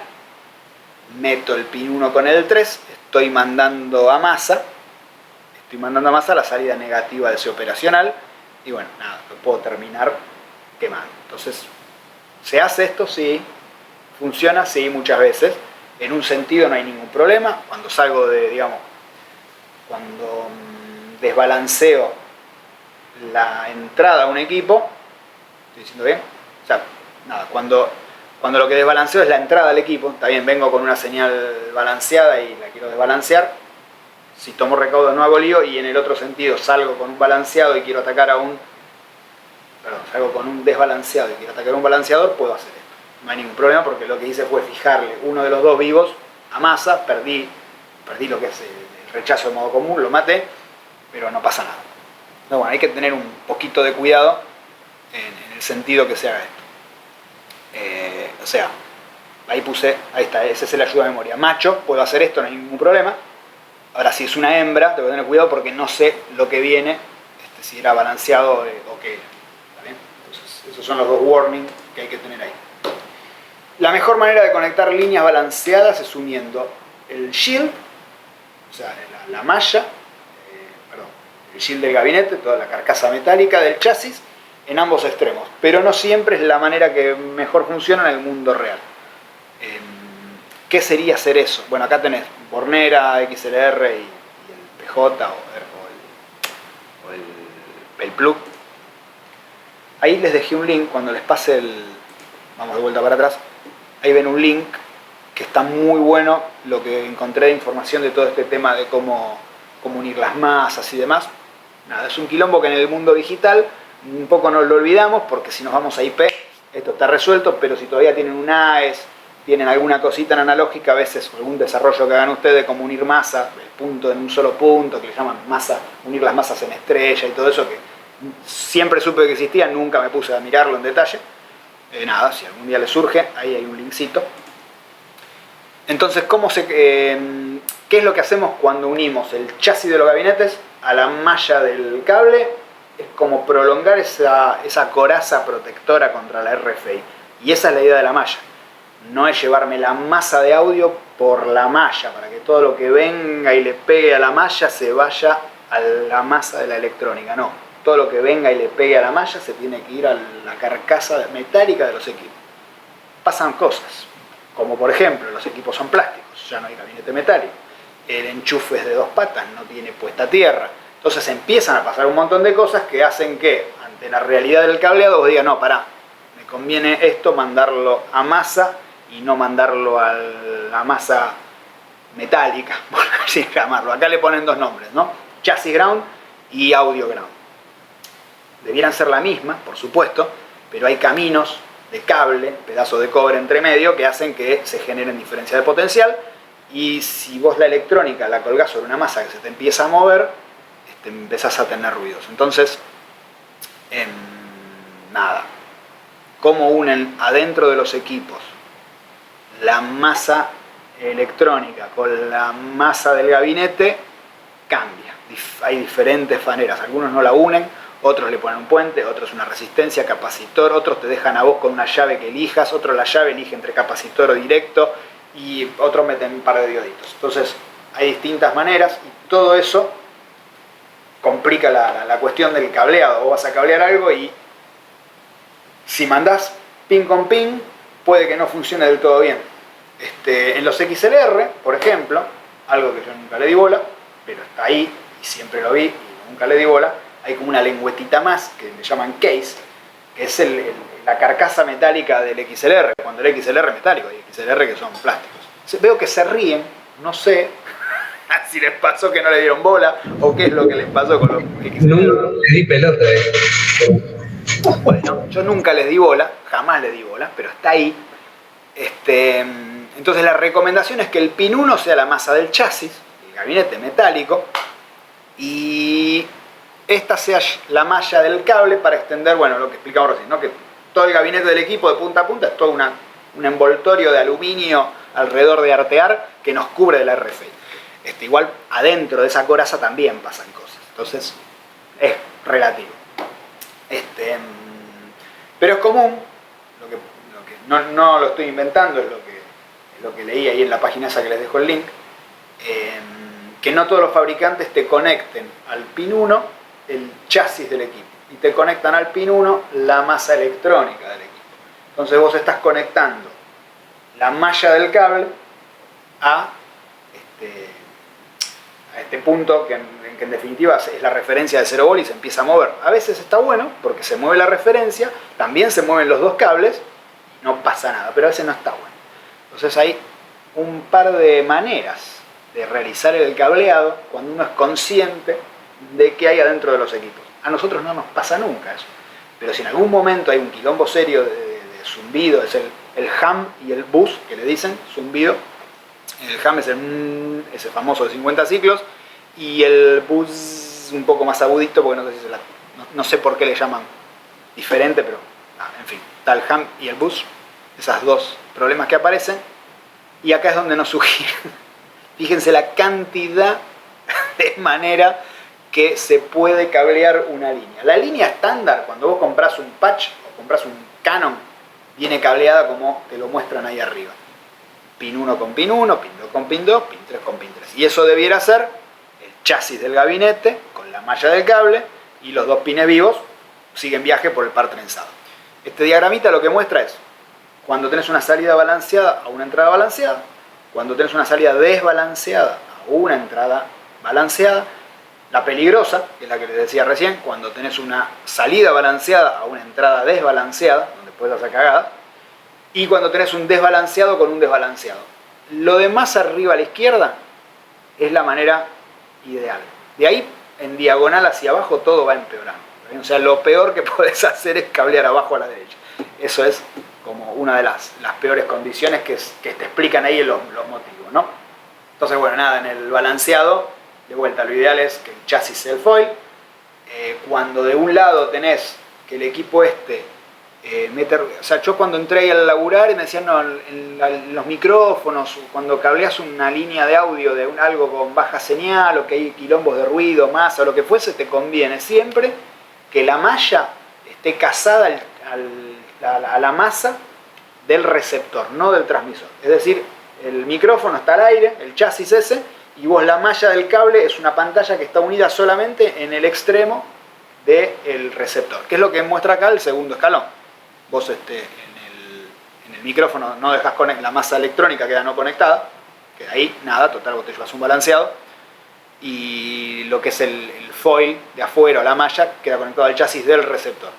meto el pin 1 con el 3, estoy mandando a masa la salida negativa de ese operacional, y bueno, nada, lo puedo terminar quemando. Entonces, ¿se hace esto? Sí. ¿Funciona? Sí, muchas veces. En un sentido no hay ningún problema. Cuando salgo de, digamos, cuando desbalanceo la entrada a un equipo, ¿estoy diciendo bien? O sea, nada, cuando lo que desbalanceo es la entrada al equipo, está bien, vengo con una señal balanceada y la quiero desbalancear. Si tomo recaudo no hago lío, y en el otro sentido salgo con un balanceado y quiero atacar a un... Perdón, salgo con un desbalanceado y quiero atacar a un balanceador, puedo hacer esto. No hay ningún problema porque lo que hice fue fijarle uno de los dos vivos a masa, perdí lo que es el rechazo de modo común, lo maté, pero no pasa nada. No, bueno, hay que tener un poquito de cuidado en el sentido que se haga esto. O sea, ahí está, ese es el ayuda a memoria. Macho, puedo hacer esto, no hay ningún problema. Ahora, si es una hembra, tengo que tener cuidado porque no sé lo que viene, si era balanceado o qué era. ¿Está bien? Entonces, esos son los dos warnings que hay que tener ahí. La mejor manera de conectar líneas balanceadas es uniendo el shield, o sea, la malla, el shield del gabinete, toda la carcasa metálica del chasis, en ambos extremos. Pero no siempre es la manera que mejor funciona en el mundo real. ¿Qué sería hacer eso? Bueno, acá tenés Bornera, XLR y el PJ o el plug. Ahí les dejé un link, cuando les pase vamos de vuelta para atrás, ahí ven un link que está muy bueno, lo que encontré de información de todo este tema de cómo unir las masas y demás. Nada, es un quilombo que en el mundo digital un poco nos lo olvidamos, porque si nos vamos a IP, esto está resuelto, pero si todavía tienen un AES, tienen alguna cosita en analógica, a veces algún desarrollo que hagan ustedes, como unir masa, el punto en un solo punto, que le llaman masa, unir las masas en estrella y todo eso, que siempre supe que existía, nunca me puse a mirarlo en detalle. Nada, si algún día les surge, ahí hay un linkcito. Entonces, ¿qué es lo que hacemos cuando unimos el chasis de los gabinetes a la malla del cable? Es como prolongar esa coraza protectora contra la RFI. Y esa es la idea de la malla. No es llevarme la masa de audio por la malla, para que todo lo que venga y le pegue a la malla se vaya a la masa de la electrónica. No, todo lo que venga y le pegue a la malla se tiene que ir a la carcasa metálica de los equipos. Pasan cosas, como por ejemplo, los equipos son plásticos, ya no hay gabinete metálico. El enchufe es de 2 patas, no tiene puesta a tierra. Entonces empiezan a pasar un montón de cosas que hacen que, ante la realidad del cableado, vos digas, no, pará, me conviene esto mandarlo a masa y no mandarlo a la masa metálica, por así llamarlo. Acá le ponen dos nombres, ¿no? Chassis ground y audio ground. Debieran ser la misma, por supuesto, pero hay caminos de cable, pedazos de cobre entre medio, que hacen que se generen diferencias de potencial, y si vos la electrónica la colgás sobre una masa que se te empieza a mover, empezás a tener ruidos. Entonces, nada. ¿Cómo unen adentro de los equipos la masa electrónica con la masa del gabinete? Cambia. Hay diferentes maneras. Algunos no la unen, otros le ponen un puente, otros una resistencia, capacitor, otros te dejan a vos con una llave que elijas, otros la llave elige entre capacitor o directo, y otros meten un par de dioditos. Entonces, hay distintas maneras, y todo eso complica la cuestión del cableado. Vos vas a cablear algo y si mandás pin con pin, puede que no funcione del todo bien. En los XLR, por ejemplo, algo que yo nunca le di bola, pero está ahí y siempre lo vi y nunca le di bola, hay como una lengüetita más que le llaman case, que es la carcasa metálica del XLR, cuando el XLR es metálico, hay XLR que son plásticos. Veo que se ríen, no sé si les pasó que no le dieron bola o qué es lo que les pasó con los XLR. No le di pelota. Bueno, yo nunca les di bola, jamás les di bola, pero está ahí. Entonces la recomendación es que el pin 1 sea la masa del chasis, el gabinete metálico, y esta sea la malla del cable para extender, bueno, lo que explicamos recién, ¿no? Que todo el gabinete del equipo de punta a punta es todo un envoltorio de aluminio alrededor de artear que nos cubre de la RFI. Igual adentro de esa coraza también pasan cosas. Entonces, es relativo. Pero es común, no lo estoy inventando, es lo que leí ahí en la página esa que les dejo el link, que no todos los fabricantes te conecten al pin 1 el chasis del equipo y te conectan al pin 1 la masa electrónica del equipo. Entonces vos estás conectando la malla del cable a este punto que en definitiva es la referencia de 0 volt y se empieza a mover. A veces está bueno porque se mueve la referencia, también se mueven los dos cables y no pasa nada, pero a veces no está bueno. Entonces hay un par de maneras de realizar el cableado cuando uno es consciente de qué hay adentro de los equipos. A nosotros no nos pasa nunca eso, pero si en algún momento hay un quilombo serio de zumbido, es el hum y el buzz que le dicen, zumbido. El hum es ese famoso de 50 ciclos y el buzz un poco más agudito porque no sé por qué le llaman diferente, pero en fin, está el hum y el buzz, esas dos problemas que aparecen, y acá es donde nos sugiere. Fíjense la cantidad de manera que se puede cablear una línea. La línea estándar, cuando vos compras un patch o compras un Canon, viene cableada como te lo muestran ahí arriba. Pin 1 con pin 1, pin 2 con pin 2, pin 3 con pin 3. Y eso debiera ser el chasis del gabinete con la malla del cable y los dos pines vivos siguen viaje por el par trenzado. Este diagramita lo que muestra es cuando tenés una salida balanceada a una entrada balanceada, cuando tenés una salida desbalanceada a una entrada balanceada, la peligrosa, que es la que les decía recién, cuando tenés una salida balanceada a una entrada desbalanceada, donde puedes hacer cagadas, y cuando tenés un desbalanceado con un desbalanceado. Lo de más arriba a la izquierda es la manera ideal. De ahí, en diagonal hacia abajo, todo va empeorando. O sea, lo peor que podés hacer es cablear abajo a la derecha. Eso es como una de las peores condiciones que te explican ahí los motivos, ¿no? Entonces, bueno, nada, en el balanceado, de vuelta, lo ideal es que el chasis sea el foil. Cuando de un lado tenés que el equipo o sea, yo cuando entré ahí al laburar y me decían, no, en los micrófonos, cuando cableas una línea de audio de algo con baja señal o que hay quilombos de ruido, masa o lo que fuese, te conviene siempre que la malla esté casada a la masa del receptor, no del transmisor. Es decir, el micrófono está al aire, el chasis ese, y vos la malla del cable es una pantalla que está unida solamente en el extremo del receptor, que es lo que muestra acá el segundo escalón. Vos en el micrófono no dejás la masa electrónica, queda no conectada, queda ahí, nada, total, vos te llevas un balanceado, y lo que es el foil de afuera o la malla queda conectado al chasis del receptor.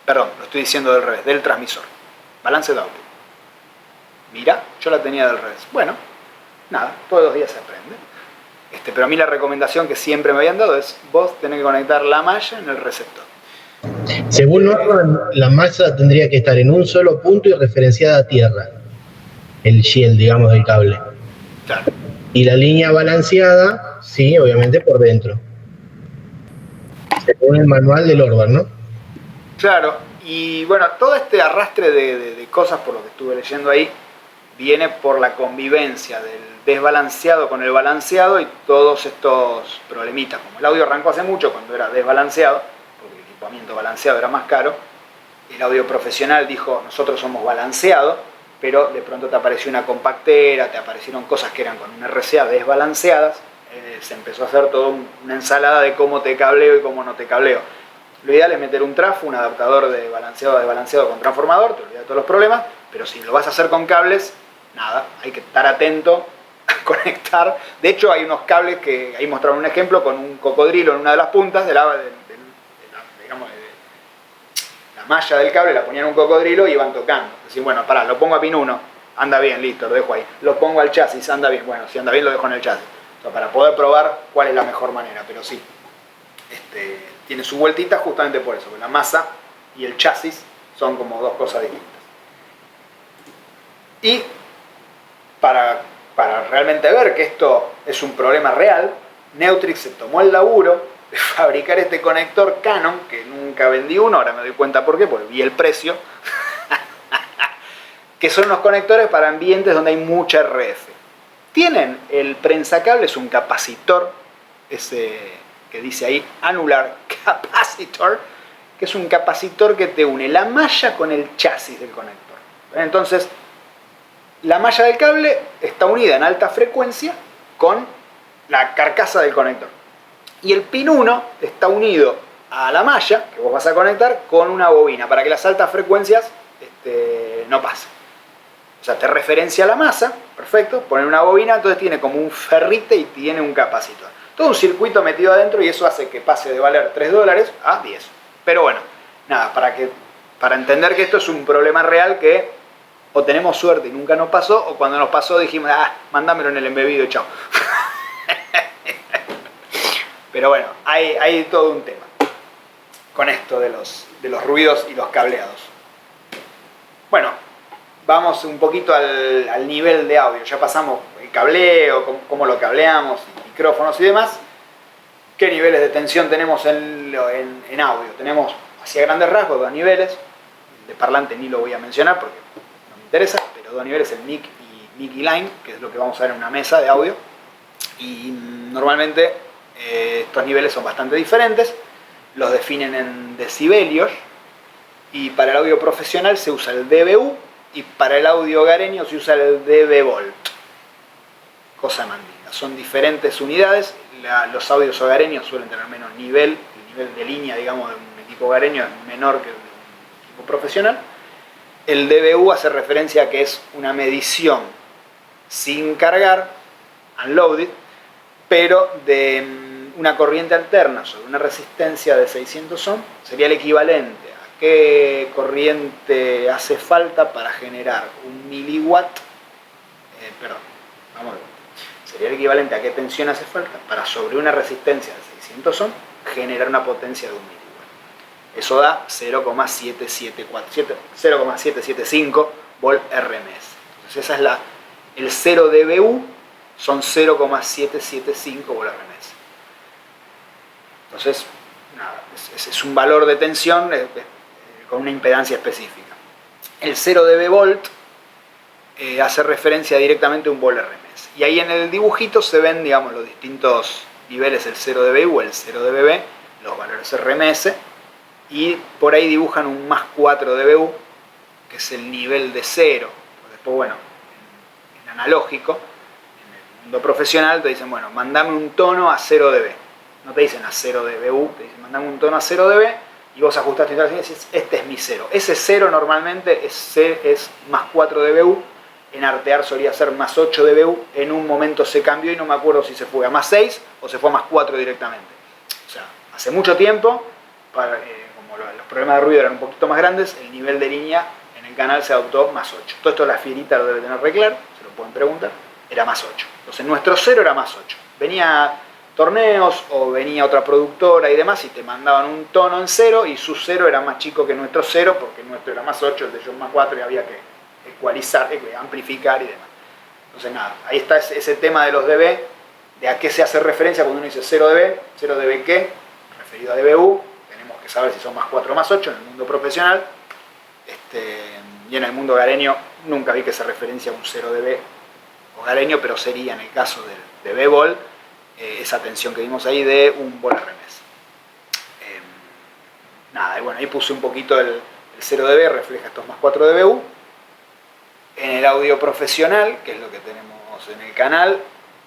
Perdón, lo estoy diciendo del revés, del transmisor. Balance de output. Mira, yo la tenía del revés. Bueno, nada, todos los días se aprende. Pero a mí la recomendación que siempre me habían dado es vos tenés que conectar la malla en el receptor. Según Norman, la masa tendría que estar en un solo punto y referenciada a tierra. El shield, digamos, del cable. Claro. Y la línea balanceada, sí, obviamente por dentro. Según el manual del Orban, ¿no? Claro, y bueno, todo este arrastre de cosas por lo que estuve leyendo ahí viene por la convivencia del desbalanceado con el balanceado y todos estos problemitas. Como el audio arrancó hace mucho cuando era desbalanceado, porque el equipamiento balanceado era más caro, el audio profesional dijo, nosotros somos balanceados, pero de pronto te apareció una compactera, te aparecieron cosas que eran con un RCA desbalanceadas, se empezó a hacer toda una ensalada de cómo te cableo y cómo no te cableo. Lo ideal es meter un trafo, un adaptador de balanceado con transformador, te olvidas de todos los problemas, pero si lo vas a hacer con cables, nada, hay que estar atento a conectar. De hecho, hay unos cables que ahí mostraron un ejemplo con un cocodrilo en una de las puntas de la malla del cable, la ponían un cocodrilo y iban tocando. Decir, bueno, pará, lo pongo a pin 1, anda bien, listo, lo dejo ahí. Lo pongo al chasis, anda bien, bueno, si anda bien lo dejo en el chasis. Entonces, para poder probar cuál es la mejor manera, pero sí. Tiene su vueltita justamente por eso, porque la masa y el chasis son como dos cosas distintas. Y para realmente ver que esto es un problema real, Neutrix se tomó el laburo de fabricar este conector Canon, que nunca vendí uno, ahora me doy cuenta por qué, porque vi el precio, que son unos conectores para ambientes donde hay mucha RF. Tienen el prensacable, es un capacitor, ese que dice ahí Annular Capacitor, que es un capacitor que te une la malla con el chasis del conector. Entonces, la malla del cable está unida en alta frecuencia con la carcasa del conector. Y el pin 1 está unido a la malla que vos vas a conectar con una bobina para que las altas frecuencias no pasen. O sea, te referencia la masa, perfecto, poner una bobina, entonces tiene como un ferrite y tiene un capacitor. Todo un circuito metido adentro y eso hace que pase de valer $3 a 10. Pero bueno, nada, para entender que esto es un problema real que o tenemos suerte y nunca nos pasó, o cuando nos pasó dijimos, mándamelo en el embebido, chao. Pero bueno, hay todo un tema con esto de los ruidos y los cableados. Bueno, vamos un poquito al nivel de audio. Ya pasamos el cableo, cómo lo cableamos, micrófonos y demás. ¿Qué niveles de tensión tenemos en audio? Tenemos, hacia grandes rasgos, 2 niveles. El de parlante ni lo voy a mencionar porque no me interesa, pero 2 niveles, el mic y line, que es lo que vamos a ver en una mesa de audio. Y normalmente estos niveles son bastante diferentes. Los definen en decibelios. Y para el audio profesional se usa el dBu y para el audio hogareño se usa el dB-volt. Cosa mandinga. Son diferentes unidades. Los audios hogareños suelen tener menos nivel. El nivel de línea, digamos, de un equipo hogareño es menor que el de un equipo profesional. El dBu hace referencia a que es una medición sin cargar, unloaded, pero de una corriente alterna sobre una resistencia de 600 ohms. Sería el equivalente a qué corriente hace falta para generar 1 miliwatt. Sería el equivalente a qué tensión hace falta para sobre una resistencia de 600 ohms generar una potencia de 1 miliwatt. Eso da 0,775 volt RMS. Entonces esa es el 0 dBu, son 0,775 volt RMS. Entonces, nada, es un valor de tensión con una impedancia específica. El 0 dB-volt hace referencia directamente a un volt RMS. Y ahí en el dibujito se ven, digamos, los distintos niveles, el 0 dBu, el 0 dBb, los valores RMS, y por ahí dibujan un más 4 dBu, que es el nivel de 0. Después, bueno, en analógico, en el mundo profesional, te dicen, bueno, mandame un tono a 0 dB. No te dicen a 0 dBu, te dicen mandame un tono a 0 dB y vos ajustás tu instalación y decís, este es mi 0. Ese 0 normalmente es más 4 dBu, en Artear solía ser más 8 dBu, en un momento se cambió y no me acuerdo si se fue a más 6 o se fue a más 4 directamente. O sea, hace mucho tiempo, como los problemas de ruido eran un poquito más grandes, el nivel de línea en el canal se adoptó más 8. Todo esto la Fierita lo debe tener re claro, se lo pueden preguntar, era más 8. Entonces nuestro 0 era más 8. Venía torneos o venía otra productora y demás y te mandaban un tono en 0 y su 0 era más chico que nuestro 0 porque nuestro era más 8, el de ellos más 4 y había que ecualizar, amplificar y demás. Entonces nada, ahí está ese tema de los dB, de a qué se hace referencia cuando uno dice 0 dB, 0 dB qué, referido a dBu, tenemos que saber si son más 4 o más 8 en el mundo profesional, y en el mundo hogareño nunca vi que se referencia a un 0 dB hogareño, pero sería en el caso del dB-volt, esa tensión que vimos ahí de un volt RMS. Nada, y bueno, ahí puse un poquito el 0 dB, refleja estos más 4 dBu. En el audio profesional, que es lo que tenemos en el canal,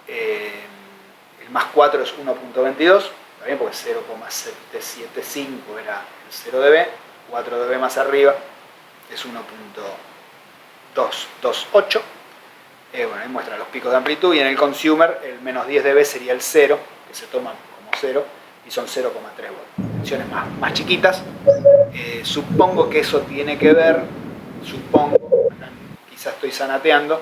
el más 4 es 1.22, está bien porque 0,775 era el 0 dB, 4 dB más arriba es 1.228. Bueno, ahí muestra los picos de amplitud y en el consumer el menos 10 dB sería el 0, que se toma como 0 y son 0,3 volts. Tensiones más chiquitas. Supongo que eso tiene que ver, quizás estoy zanateando,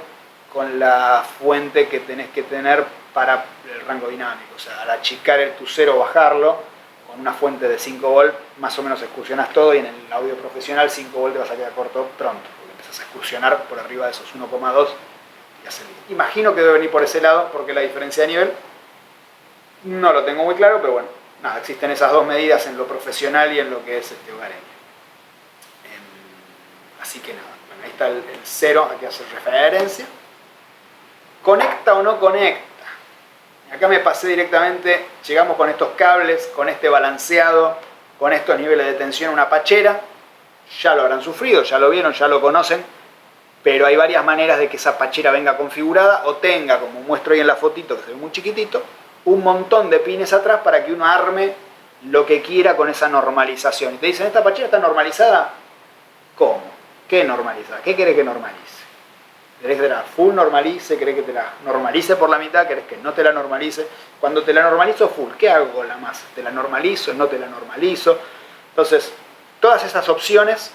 con la fuente que tenés que tener para el rango dinámico. O sea, al achicar tu 0 o bajarlo, con una fuente de 5 volts, más o menos excursionás todo y en el audio profesional 5 volts te vas a quedar corto pronto, porque empezás a excursionar por arriba de esos 1,2. Imagino que debe venir por ese lado porque la diferencia de nivel no lo tengo muy claro, pero bueno, nada, existen esas dos medidas en lo profesional y en lo que es hogareño. Así que nada, bueno, ahí está el 0 a que hace referencia. ¿Conecta o no conecta? Acá me pasé directamente, llegamos con estos cables, con este balanceado, con estos niveles de tensión a una pachera. Ya lo habrán sufrido, ya lo vieron, ya lo conocen, pero hay varias maneras de que esa pachera venga configurada o tenga, como muestro ahí en la fotito, que se ve muy chiquitito, un montón de pines atrás para que uno arme lo que quiera con esa normalización. Y te dicen, ¿esta pachera está normalizada? ¿Cómo? ¿Qué normalizada? ¿Qué querés que normalice? ¿Querés que te la full normalice? ¿Querés que te la normalice por la mitad? ¿Querés que no te la normalice? Cuando te la normalizo full, ¿qué hago con la masa? ¿Te la normalizo? ¿No te la normalizo? Entonces, todas esas opciones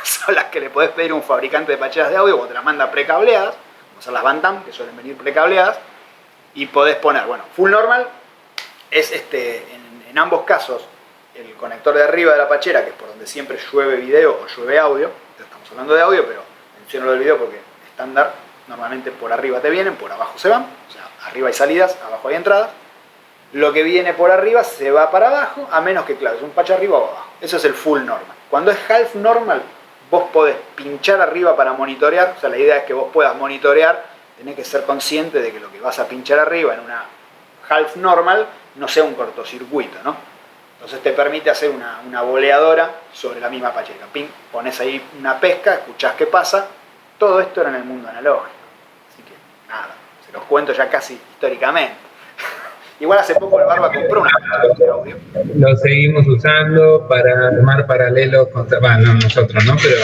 son las que le podés pedir a un fabricante de pacheras de audio cuando te las manda precableadas, como son las Bantam, que suelen venir precableadas, y podés poner, bueno, full normal es en ambos casos el conector de arriba de la pachera, que es por donde siempre llueve video o llueve audio. Estamos hablando de audio, pero menciono lo del video porque estándar normalmente por arriba te vienen, por abajo se van, o sea, arriba hay salidas, abajo hay entradas. Lo que viene por arriba se va para abajo, a menos que, claro, es un patch arriba o abajo. Eso es el full normal. Cuando es half normal, vos podés pinchar arriba para monitorear. O sea, la idea es que vos puedas monitorear. Tenés que ser consciente de que lo que vas a pinchar arriba en una half normal no sea un cortocircuito, ¿no? Entonces te permite hacer una boleadora sobre la misma pachera. Ping, pones ahí una pesca, escuchás qué pasa. Todo esto era en el mundo analógico. Así que, nada, se los cuento ya casi históricamente. Igual hace poco el Barba compró una de audio. Lo seguimos usando para armar paralelos contra, no nosotros, ¿no? Pero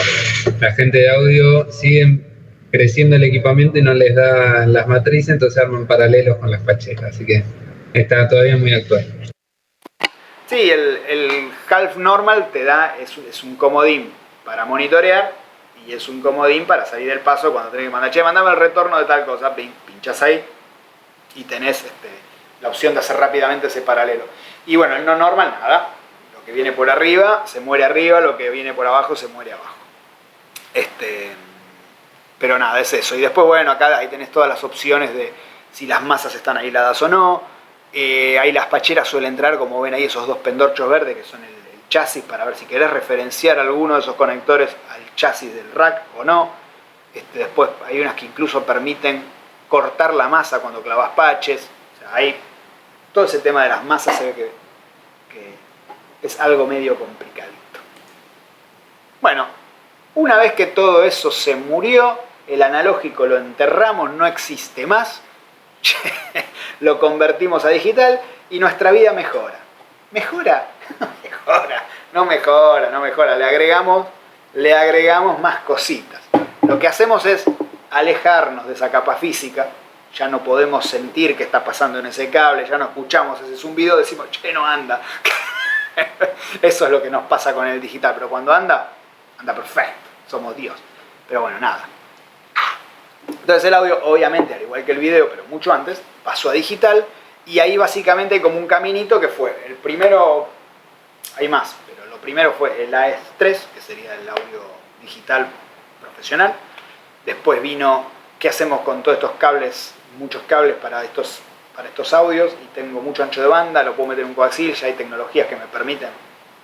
la gente de audio siguen creciendo el equipamiento y no les da las matrices, entonces arman paralelos con las pacheras, así que está todavía muy actual. Sí, el half normal te da, es un comodín para monitorear y es un comodín para salir del paso cuando tenés que mandar, che, mandame el retorno de tal cosa, pinchás ahí y tenés la opción de hacer rápidamente ese paralelo. Y bueno, el no normal, nada. Lo que viene por arriba, se muere arriba, lo que viene por abajo, se muere abajo. Pero nada, es eso. Y después, bueno, acá ahí tenés todas las opciones de si las masas están aisladas o no. Ahí las pacheras suelen entrar, como ven ahí, esos dos pendorchos verdes que son el chasis, para ver si querés referenciar alguno de esos conectores al chasis del rack o no. Después hay unas que incluso permiten cortar la masa cuando clavas patches. Ahí todo ese tema de las masas se ve que es algo medio complicadito. Bueno, una vez que todo eso se murió, el analógico lo enterramos, no existe más, lo convertimos a digital y nuestra vida mejora. ¿Mejora? No mejora. Le agregamos más cositas. Lo que hacemos es alejarnos de esa capa física. Ya no podemos sentir qué está pasando en ese cable, ya no escuchamos ese zumbido, decimos, che, no anda. Eso es lo que nos pasa con el digital, pero cuando anda perfecto, somos Dios. Pero bueno, nada. Entonces el audio, obviamente, al igual que el video, pero mucho antes, pasó a digital, y ahí básicamente hay como un caminito que fue, el primero, hay más, pero lo primero fue el AES-3, que sería el audio digital profesional. Después vino, ¿qué hacemos con todos estos cables? Muchos cables para estos audios, y tengo mucho ancho de banda, lo puedo meter en un coaxil, ya hay tecnologías que me permiten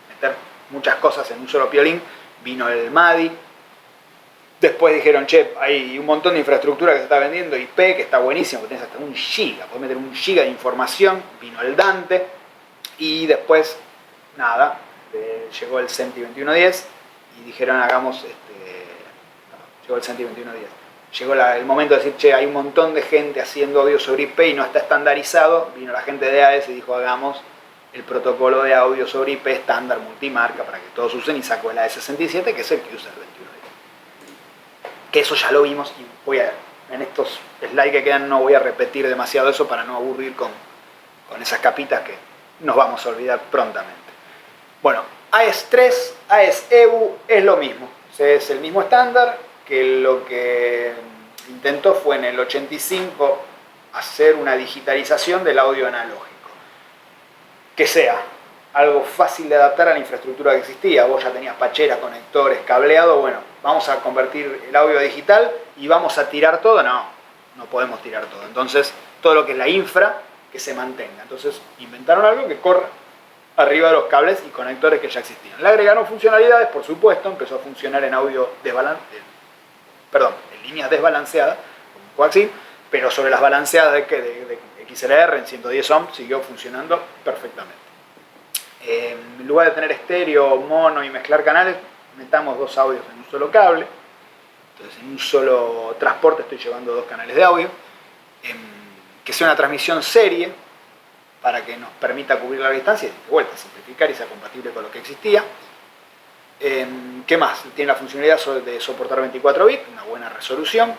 meter muchas cosas en un solo piolín. Vino el MADI. Después dijeron, che, hay un montón de infraestructura que se está vendiendo, IP, que está buenísimo, que tenés hasta 1 giga, podés meter 1 giga de información. Vino el Dante, y después, nada, llegó el Senti 2110, y dijeron, hagamos, llegó el Senti 2110. Llegó el momento de decir, che, hay un montón de gente haciendo audio sobre IP y no está estandarizado. Vino la gente de AES y dijo, hagamos el protocolo de audio sobre IP estándar multimarca para que todos usen, y sacó el AES-67, que es el que usa el 2110. Que eso ya lo vimos, y en estos slides que quedan no voy a repetir demasiado eso para no aburrir con esas capitas que nos vamos a olvidar prontamente. Bueno, AES-3, AES-EBU es lo mismo. Es el mismo estándar, que lo que intentó fue en el 85 hacer una digitalización del audio analógico. Que sea algo fácil de adaptar a la infraestructura que existía. Vos ya tenías pacheras, conectores, cableado. Bueno, vamos a convertir el audio a digital y vamos a tirar todo. No podemos tirar todo. Entonces, todo lo que es la infra, que se mantenga. Entonces, inventaron algo que corra arriba de los cables y conectores que ya existían. Le agregaron funcionalidades, por supuesto. Empezó a funcionar en audio en líneas desbalanceadas, como coaxil, pero sobre las balanceadas de XLR en 110 ohms siguió funcionando perfectamente. En lugar de tener estéreo, mono y mezclar canales, metamos 2 audios en un solo cable. Entonces en un solo transporte estoy llevando 2 canales de audio. Que sea una transmisión serie para que nos permita cubrir la distancia y de vuelta simplificar y sea compatible con lo que existía. ¿Qué más? Tiene la funcionalidad de soportar 24 bits, una buena resolución,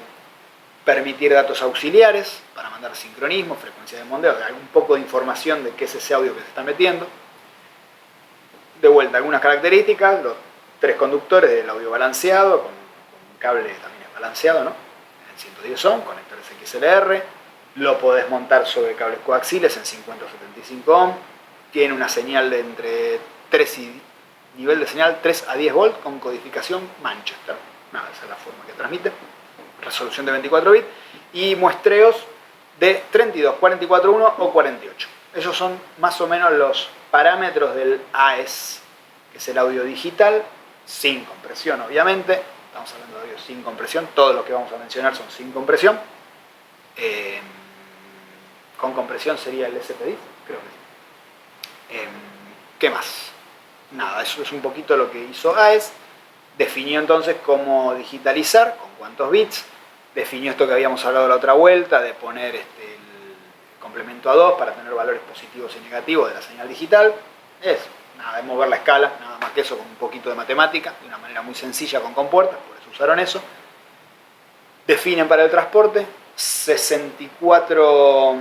permitir datos auxiliares para mandar sincronismo, frecuencia de mondeo, un poco de información de qué es ese audio que se está metiendo. De vuelta, algunas características, los 3 conductores del audio balanceado, con un cable también balanceado, ¿no? En 110 ohm, conectores XLR, lo podés montar sobre cables coaxiales en 50 o 75 ohm, tiene una señal de entre 3 y nivel de señal 3 a 10 volt con codificación Manchester. Nada, esa es la forma que transmite. Resolución de 24 bits y muestreos de 32, 44.1 o 48. Esos son más o menos los parámetros del AES, que es el audio digital, sin compresión obviamente. Estamos hablando de audio sin compresión, todos los que vamos a mencionar son sin compresión. Con compresión sería el SPDIF, creo que sí. ¿Qué más? Nada, eso es un poquito lo que hizo AES. Definió entonces cómo digitalizar, con cuántos bits. Definió esto que habíamos hablado la otra vuelta, de poner el complemento a 2 para tener valores positivos y negativos de la señal digital. Es nada, de mover la escala, nada más que eso, con un poquito de matemática, de una manera muy sencilla con compuertas, por eso usaron eso. Definen para el transporte 64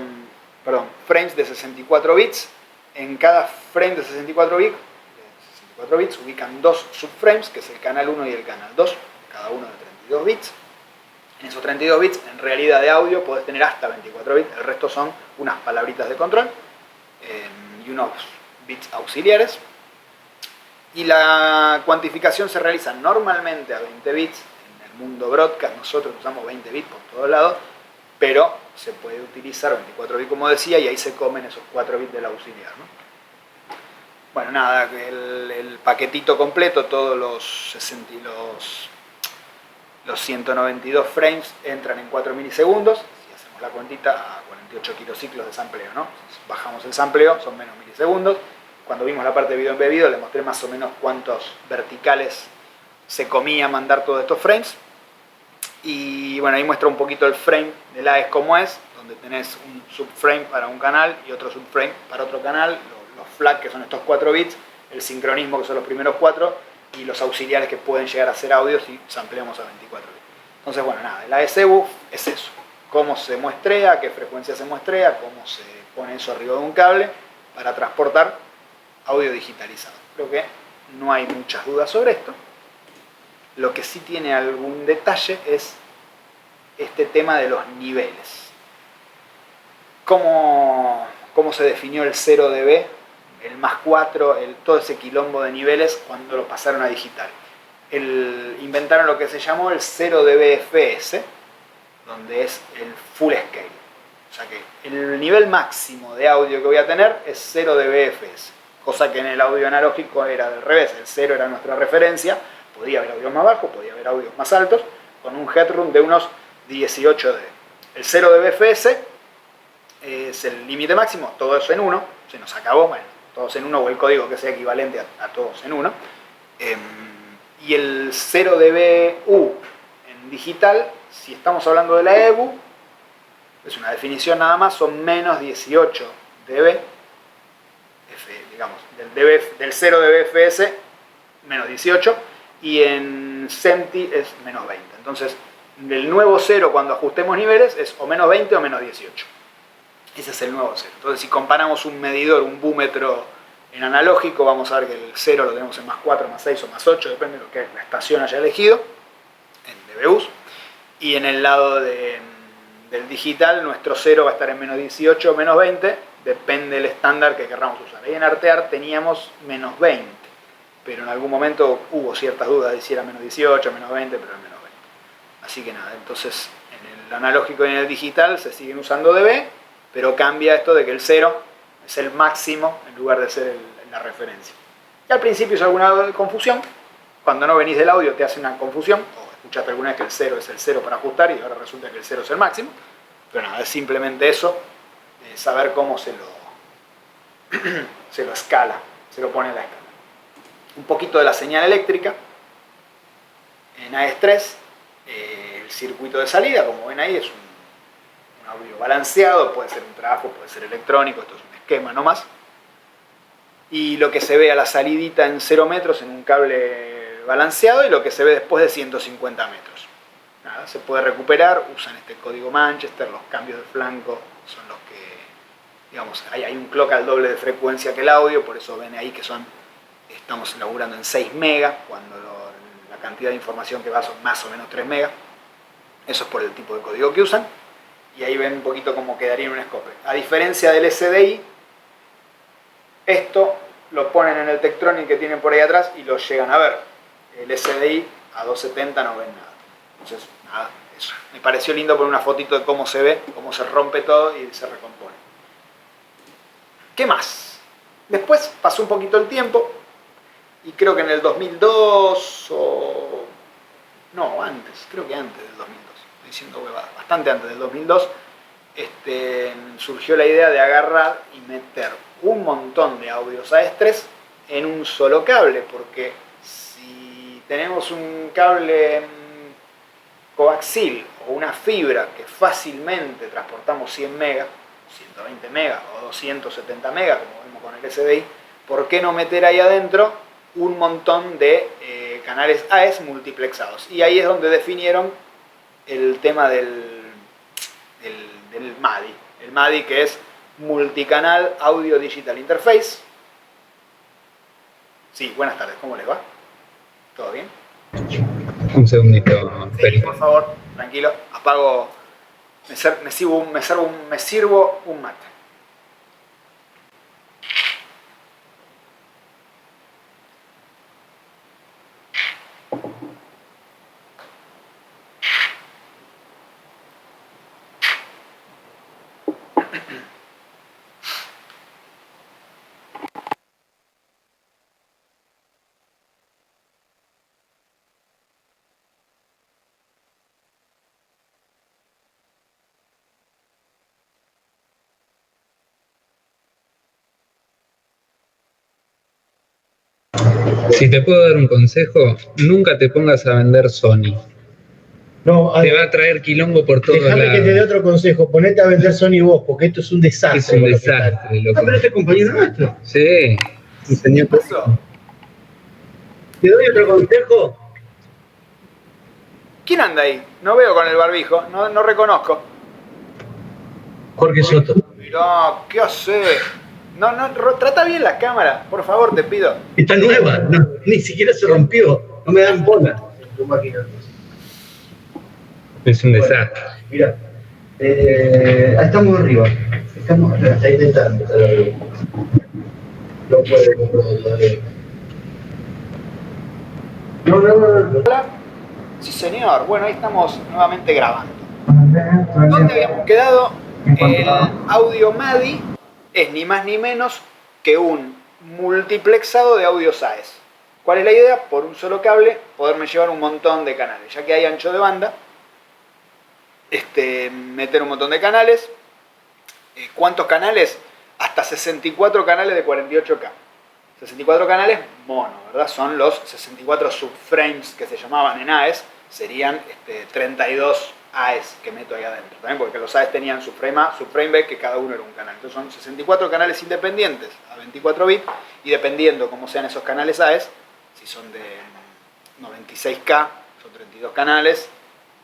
frames de 64 bits. En cada frame de 64 bits ubican 2 subframes, que es el canal 1 y el canal 2, cada uno de 32 bits. En esos 32 bits, en realidad de audio, podés tener hasta 24 bits, el resto son unas palabritas de control y unos bits auxiliares. Y la cuantificación se realiza normalmente a 20 bits. En el mundo broadcast nosotros usamos 20 bits por todos lados, pero se puede utilizar 24 bits como decía, y ahí se comen esos 4 bits del auxiliar, ¿no? Bueno, nada, el paquetito completo, todos los 192 frames entran en 4 milisegundos. Si hacemos la cuentita, a 48 kilociclos de sampleo, ¿no? Si bajamos el sampleo, son menos milisegundos. Cuando vimos la parte de video embebido, les mostré más o menos cuántos verticales se comía mandar todos estos frames. Y bueno, ahí muestra un poquito el frame del AES como es, donde tenés un subframe para un canal y otro subframe para otro canal, los flag, que son estos 4 bits, el sincronismo, que son los primeros 4, y los auxiliares que pueden llegar a ser audio si sampleamos a 24 bits. Entonces, bueno, nada, el AES-EBU es eso. Cómo se muestrea, qué frecuencia se muestrea, cómo se pone eso arriba de un cable para transportar audio digitalizado. Creo que no hay muchas dudas sobre esto. Lo que sí tiene algún detalle es este tema de los niveles. ¿Cómo se definió el 0 dB, el más 4, todo ese quilombo de niveles cuando lo pasaron a digital? Inventaron lo que se llamó el 0 dBFS, donde es el full scale. O sea que el nivel máximo de audio que voy a tener es 0 dBFS, cosa que en el audio analógico era del revés. El 0 era nuestra referencia, podía haber audios más bajos, podía haber audios más altos, con un headroom de unos 18 dB. El 0 dBFS es el límite máximo, todo eso en 1, se nos acabó, bueno, todos en 1 o el código que sea equivalente a todos en 1. Y el 0 dBU en digital, si estamos hablando de la EBU, es una definición nada más, son menos 18 dB, digamos, del 0 dBFS menos 18, y en CENTI es menos 20. Entonces, el nuevo 0 cuando ajustemos niveles es o menos 20 o menos 18. Ese es el nuevo 0. Entonces, si comparamos un medidor, un búmetro en analógico, vamos a ver que el 0 lo tenemos en más 4, más 6 o más 8, depende de lo que la estación haya elegido, en dBUs. Y en el lado del digital, nuestro 0 va a estar en menos 18 o menos 20, depende del estándar que queramos usar. Ahí en Artear teníamos menos 20, pero en algún momento hubo ciertas dudas de si era menos 18, menos 20, pero era menos 20. Así que nada, entonces en el analógico y en el digital se siguen usando dB, pero cambia esto de que el 0 es el máximo en lugar de ser la referencia. Y al principio es alguna confusión, cuando no venís del audio te hace una confusión, o escuchaste alguna vez que el 0 es el 0 para ajustar y ahora resulta que el 0 es el máximo, pero nada, es simplemente eso, saber cómo se lo escala, se lo pone a la escala. Un poquito de la señal eléctrica. En AES-3, el circuito de salida, como ven ahí, es un audio balanceado, puede ser un trabajo, puede ser electrónico, esto es un esquema nomás. Y lo que se ve a la salidita en 0 metros en un cable balanceado y lo que se ve después de 150 metros. Nada, se puede recuperar, usan este código Manchester, los cambios de flanco son los que, digamos, hay un clock al doble de frecuencia que el audio, por eso ven ahí que estamos laburando en 6 megas, cuando la cantidad de información que va son más o menos 3 megas. Eso es por el tipo de código que usan. Y ahí ven un poquito cómo quedaría en un escope. A diferencia del SDI, esto lo ponen en el Tektronix que tienen por ahí atrás y lo llegan a ver. El SDI a 270 no ven nada. Entonces, nada, eso. Me pareció lindo poner una fotito de cómo se ve, cómo se rompe todo y se recompone. ¿Qué más? Después pasó un poquito el tiempo y creo que en el 2002 o... No, antes, creo que antes del 2002. Estoy diciendo huevada, bastante antes del 2002. Surgió la idea de agarrar y meter un montón de audios AES-3 en un solo cable, porque si tenemos un cable coaxil o una fibra que fácilmente transportamos 100 megas, 120 megas o 270 megas, como vemos con el SDI, ¿por qué no meter ahí adentro un montón de canales AES multiplexados? Y ahí es donde definieron el tema del MADI. El MADI, que es Multicanal Audio Digital Interface. Sí, buenas tardes, ¿cómo les va? ¿Todo bien? Un segundito. Sí, por favor, tranquilo. Apago, me sirvo un mate. Si te puedo dar un consejo, nunca te pongas a vender Sony. No, Te va a traer quilombo por todos déjame lados. que te dé otro consejo. Ponete a vender Sony vos, porque esto es un desastre. Es un desastre, loco. Ah, pero este es compañero nuestro. Sí, un señor. ¿Qué pasó? ¿Te doy otro consejo? ¿Quién anda ahí? No veo con el barbijo, no reconozco. Jorge Soto. Mirá, ¿qué hace? Trata bien la cámara, por favor, te pido. Está nueva, no, ni siquiera se rompió. No me dan bola. Tu máquina. Es un desastre. Mira, estamos arriba. Está intentando estar arriba. No puede todavía. No. Hola. Sí, señor. Bueno, ahí estamos nuevamente grabando. ¿Dónde habíamos quedado? El audio MADI es ni más ni menos que un multiplexado de audios AES. ¿Cuál es la idea? Por un solo cable poderme llevar un montón de canales. Ya que hay ancho de banda, meter un montón de canales. ¿Cuántos canales? Hasta 64 canales de 48K. 64 canales mono, ¿verdad? Son los 64 subframes que se llamaban en AES. Serían 32 AES que meto ahí adentro. ¿También? Porque los AES tenían subframe A, subframe B, que cada uno era un canal. Entonces son 64 canales independientes a 24 bits. Y dependiendo cómo sean esos canales AES, si son de 96K, son 32 canales.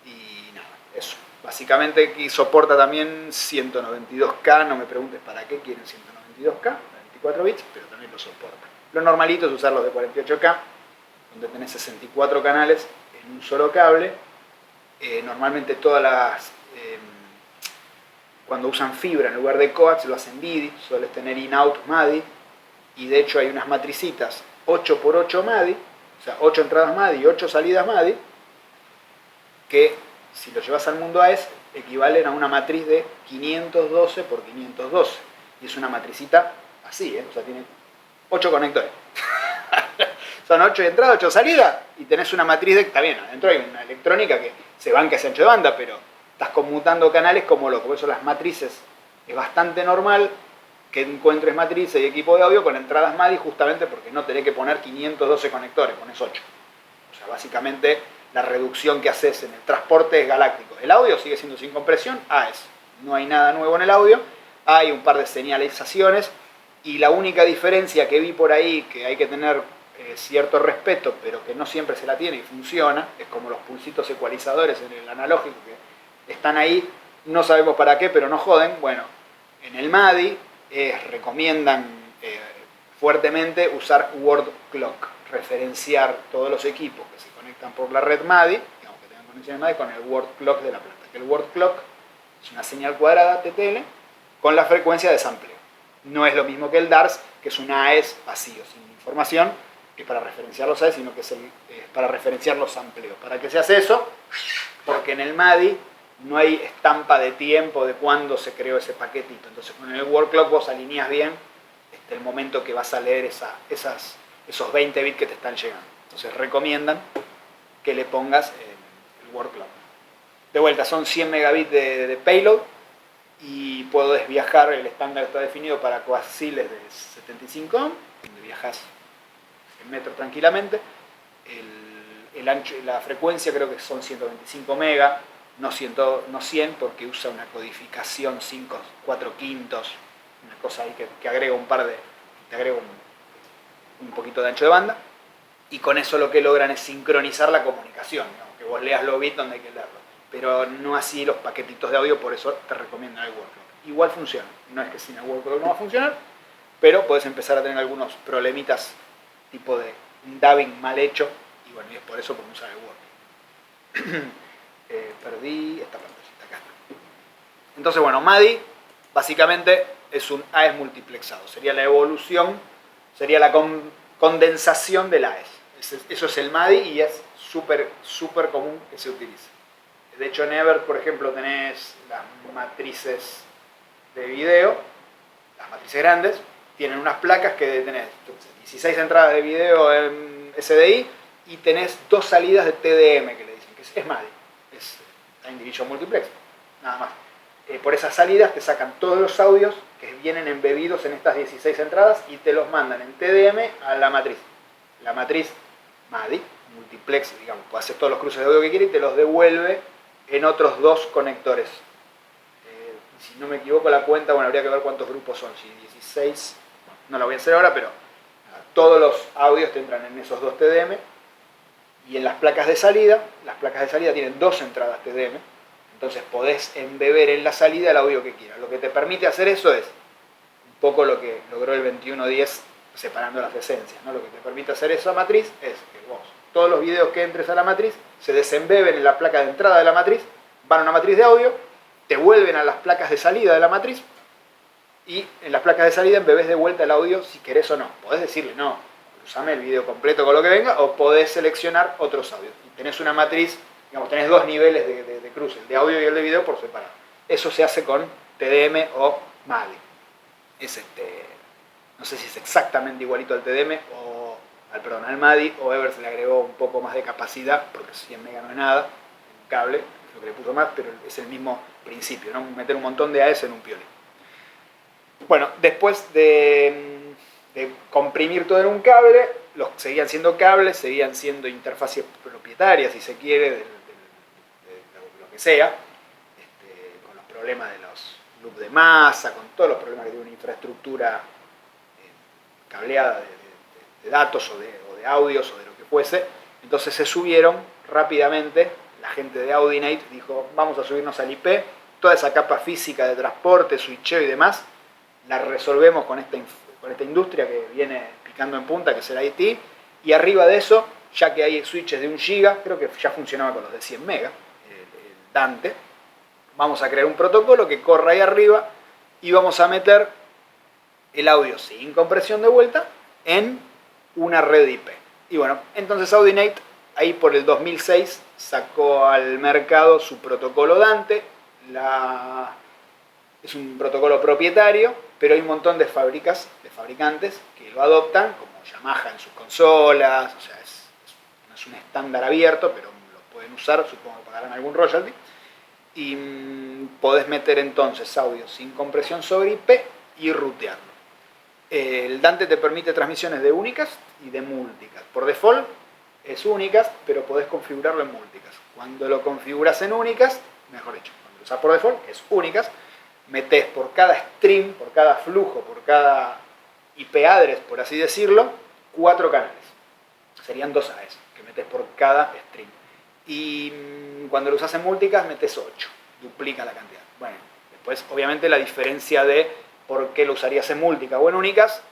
Y nada, eso. Básicamente aquí soporta también 192K, no me preguntes para qué quieren 192K, 24 bits, pero también lo soporta. Lo normalito es usar los de 48K, donde tenés 64 canales en un solo cable. Normalmente todas las... cuando usan fibra en lugar de coax lo hacen DIDI, sueles tener in-out MADI, y de hecho hay unas matricitas 8x8 MADI, o sea, 8 entradas MADI y 8 salidas MADI, que si lo llevas al mundo AES, equivalen a una matriz de 512 por 512. Y es una matricita así, o sea, tiene 8 conectores. Son 8 de entrada, 8 de salida, y tenés una matriz de... Está bien, adentro hay una electrónica que se banca ese ancho de banda, pero estás conmutando canales como loco. Por eso las matrices Es bastante normal que encuentres matrices y equipo de audio con entradas MADI justamente porque no tenés que poner 512 conectores, pones 8. O sea, básicamente la reducción que haces en el transporte es galáctico. El audio sigue siendo sin compresión, AES. No hay nada nuevo en el audio, hay un par de señalizaciones y la única diferencia que vi por ahí que hay que tener cierto respeto, pero que no siempre se la tiene y funciona, es como los pulsitos ecualizadores en el analógico que están ahí, no sabemos para qué, pero no joden. Bueno, en el MADI recomiendan fuertemente usar word clock, referenciar todos los equipos que se conectan por la red MADI, digamos que tengan conexión MADI, con el word clock de la planta. Que el word clock es una señal cuadrada TTL con la frecuencia de sampleo. No es lo mismo que el DARS, que es un AES vacío, sin información, que es para referenciar los AES, sino que es para referenciar los sampleos. ¿Para qué se hace eso? Porque en el MADI no hay estampa de tiempo de cuándo se creó ese paquetito. Entonces con el word clock vos alineas bien el momento que vas a leer esos 20 bits que te están llegando. Entonces recomiendan que le pongas el word clock. De vuelta, son 100 megabits de payload y puedes viajar, el estándar está definido para coaxiles de 75 ohm, donde viajas en metro tranquilamente. El ancho, la frecuencia creo que son 125 mega, no 100 porque usa una codificación 4 quintos, una cosa ahí que agrega te agrega un poquito de ancho de banda, y con eso lo que logran es sincronizar la comunicación, ¿no? Que vos leas los bits donde hay que leerlo, pero no así los paquetitos de audio, por eso te recomiendan el word clock. Igual funciona, no es que sin el word clock no va a funcionar, pero puedes empezar a tener algunos problemitas tipo de un dubbing mal hecho, y bueno, y es por eso por usar el word. Perdí esta pantallita, acá está. Entonces, bueno, MADI básicamente es un AES multiplexado, sería la evolución, sería la condensación del AES. Eso es el MADI y es súper común que se utilice. De hecho, en Evert, por ejemplo, tenés las matrices de video, las matrices grandes, tienen unas placas que tenés 16 entradas de video en SDI y tenés 2 salidas de TDM, que le dicen, que es MADI, es Time Division Multiplex, nada más. Por esas salidas te sacan todos los audios que vienen embebidos en estas 16 entradas y te los mandan en TDM a la matriz. La matriz MADI, multiplex, digamos, puedes hacer todos los cruces de audio que quieras y te los devuelve en otros 2 conectores. Si no me equivoco la cuenta, bueno, habría que ver cuántos grupos son, si 16, no lo voy a hacer ahora, pero todos los audios te entran en esos 2 TDM y en las placas de salida tienen 2 entradas TDM, entonces podés embeber en la salida el audio que quieras. Lo que te permite hacer eso es un poco lo que logró el 2110 separando las esencias, ¿no? Lo que te permite hacer esa matriz es que vos, todos los videos que entres a la matriz se desembeben en la placa de entrada de la matriz, van a una matriz de audio, te vuelven a las placas de salida de la matriz y en las placas de salida embebes de vuelta el audio si querés o no. Podés decirle, no, cruzame el video completo con lo que venga, o podés seleccionar otros audios. Y tenés una matriz, digamos, tenés 2 niveles de cruce, el de audio y el de video por separado. Eso se hace con TDM o MADI. Es no sé si es exactamente igualito al TDM al MADI, o Evert se le agregó un poco más de capacidad, porque 100 mega no es nada, un cable, es lo que le puso más, pero es el mismo principio, ¿no? Meter un montón de AES en un piole. Bueno, después de comprimir todo en un cable, seguían siendo cables, seguían siendo interfaces propietarias, si se quiere, de lo que sea, con los problemas de los loops de masa, con todos los problemas que tiene una infraestructura cableada de datos o de audios o de lo que fuese. Entonces se subieron rápidamente, la gente de Audinate dijo, vamos a subirnos al IP, toda esa capa física de transporte, switcheo y demás, la resolvemos con esta industria que viene picando en punta, que es el IT, y arriba de eso, ya que hay switches de 1 giga, creo que ya funcionaba con los de 100 mega, el Dante, vamos a crear un protocolo que corra ahí arriba y vamos a meter el audio sin compresión de vuelta en una red IP. Y bueno, entonces Audinate ahí por el 2006 sacó al mercado su protocolo Dante. Es un protocolo propietario, pero hay un montón de fabricantes que lo adoptan, como Yamaha en sus consolas, o sea, no es un estándar abierto, pero lo pueden usar, supongo que pagarán algún royalty. y podés meter entonces audio sin compresión sobre IP y rutearlo. El Dante te permite transmisiones de unicast y de multicast. Por default es unicast, pero podés configurarlo en multicast. Cuando lo configuras en unicast, mejor dicho, cuando lo usas por default, que es unicast, metés por cada stream, por cada flujo, por cada IP address, por así decirlo, 4 canales. Serían 2 AES que metés por cada stream. Y cuando lo usas en multicast, metés 8. Duplica la cantidad. Bueno, después, obviamente, la diferencia de por qué lo usarías en multicast o en unicast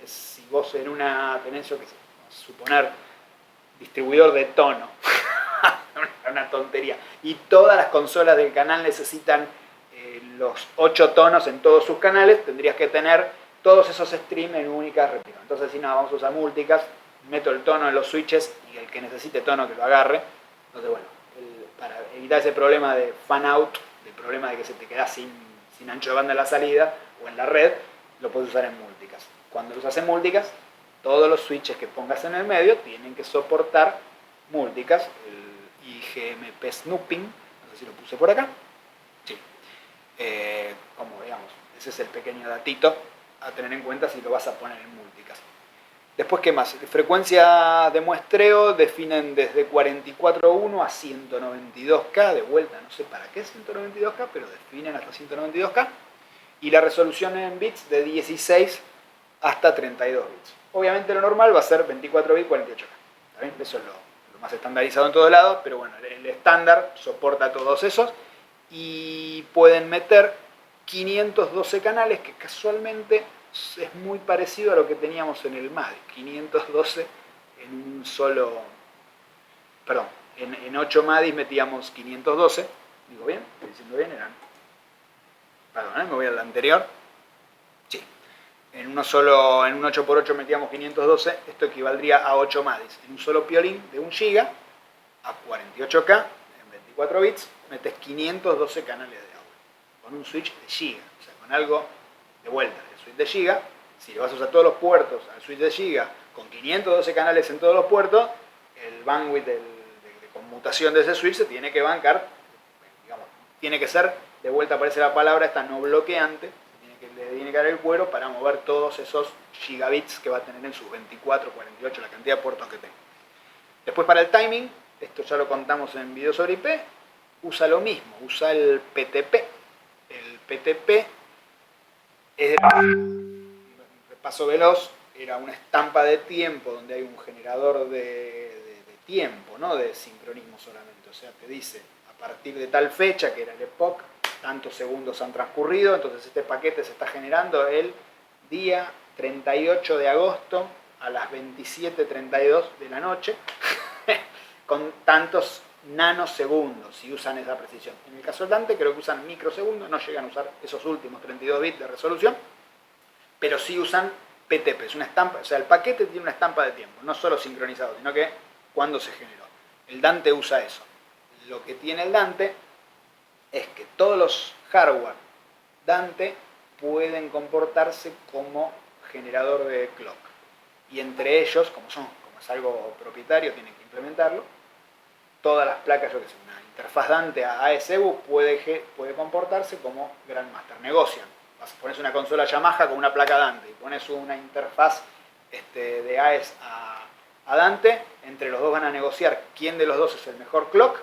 es si vos en una tenés, yo qué sé, vamos a suponer, distribuidor de tono. Una tontería. Y todas las consolas del canal necesitan los 8 tonos en todos sus canales, tendrías que tener todos esos streams en unicast replicado. Entonces, si no, vamos a usar multicast, meto el tono en los switches y el que necesite tono que lo agarre. Entonces, bueno, para evitar ese problema de fan out, el problema de que se te queda sin ancho de banda en la salida o en la red, lo puedes usar en multicast. Cuando lo usas en multicast, todos los switches que pongas en el medio tienen que soportar multicast, el IGMP Snooping, no sé si lo puse por acá. Sí. Como digamos, ese es el pequeño datito a tener en cuenta si lo vas a poner en multicast. Después, ¿qué más? Frecuencia de muestreo definen desde 44.1 a 192K, de vuelta, no sé para qué 192K, pero definen hasta 192K. Y la resolución en bits de 16 hasta 32 bits. Obviamente lo normal va a ser 24 bits, 48K. ¿Está bien? Eso es lo más estandarizado en todo lado, pero bueno, el estándar soporta todos esos. Y pueden meter 512 canales, que casualmente es muy parecido a lo que teníamos en el MADI. 512 en un solo... Perdón, en 8 MADIs metíamos 512. ¿Digo bien? ¿Estoy diciendo bien? Eran... Perdón, me voy al anterior. Sí. En un 8x8 metíamos 512. Esto equivaldría a 8 MADIs. En un solo piolín de 1 GB a 48K, en 24 bits, metes 512 canales de audio. Con un switch de giga. O sea, con algo de vuelta. De giga, si le vas a usar todos los puertos al switch de giga con 512 canales en todos los puertos, el bandwidth de conmutación de ese switch se tiene que bancar, digamos, tiene que ser, de vuelta aparece la palabra, esta no bloqueante, le tiene que dar el cuero para mover todos esos gigabits que va a tener en sus 24, 48, la cantidad de puertos que tenga. Después, para el timing, esto ya lo contamos en video sobre IP, usa lo mismo, usa el PTP. El PTP es de paso veloz, era una estampa de tiempo donde hay un generador de tiempo, no de sincronismo solamente. O sea, te dice a partir de tal fecha, que era el epoch, tantos segundos han transcurrido, entonces este paquete se está generando el día 38 de agosto a las 27:32 de la noche, con tantos nanosegundos, si usan esa precisión. En el caso del Dante creo que usan microsegundos, no llegan a usar esos últimos 32 bits de resolución, pero sí usan PTP, es una estampa, o sea, el paquete tiene una estampa de tiempo, no solo sincronizado, sino que cuando se generó. El Dante usa eso. Lo que tiene el Dante es que todos los hardware Dante pueden comportarse como generador de clock. Y entre ellos, como es algo propietario, tienen que implementarlo. Todas las placas, yo que sé, una interfaz Dante a AES-EBU puede comportarse como Grandmaster. Negocian. Pones una consola Yamaha con una placa Dante y pones una interfaz de AES a Dante, entre los dos van a negociar quién de los dos es el mejor clock.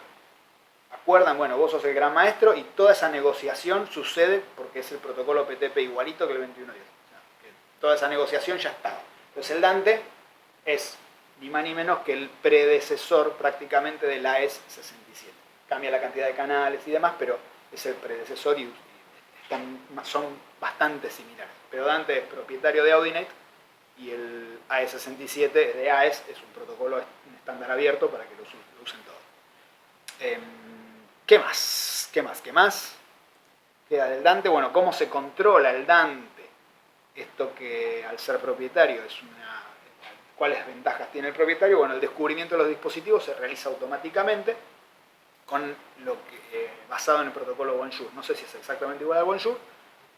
Acuerdan, bueno, vos sos el gran maestro, y toda esa negociación sucede porque es el protocolo PTP igualito que el 2110. O sea, que toda esa negociación ya estaba. Entonces el Dante es ni más ni menos que el predecesor prácticamente del AES-67. Cambia la cantidad de canales y demás, pero es el predecesor y son bastante similares. Pero Dante es propietario de Audinate y el AES-67 es de AES, es un protocolo, un estándar abierto para que lo usen todos. ¿Qué más? ¿Qué más? Queda del Dante. Bueno, ¿cómo se controla el Dante? Esto que al ser propietario es una... ¿Cuáles ventajas tiene el propietario? Bueno, el descubrimiento de los dispositivos se realiza automáticamente con lo que basado en el protocolo Bonjour. No sé si es exactamente igual al Bonjour,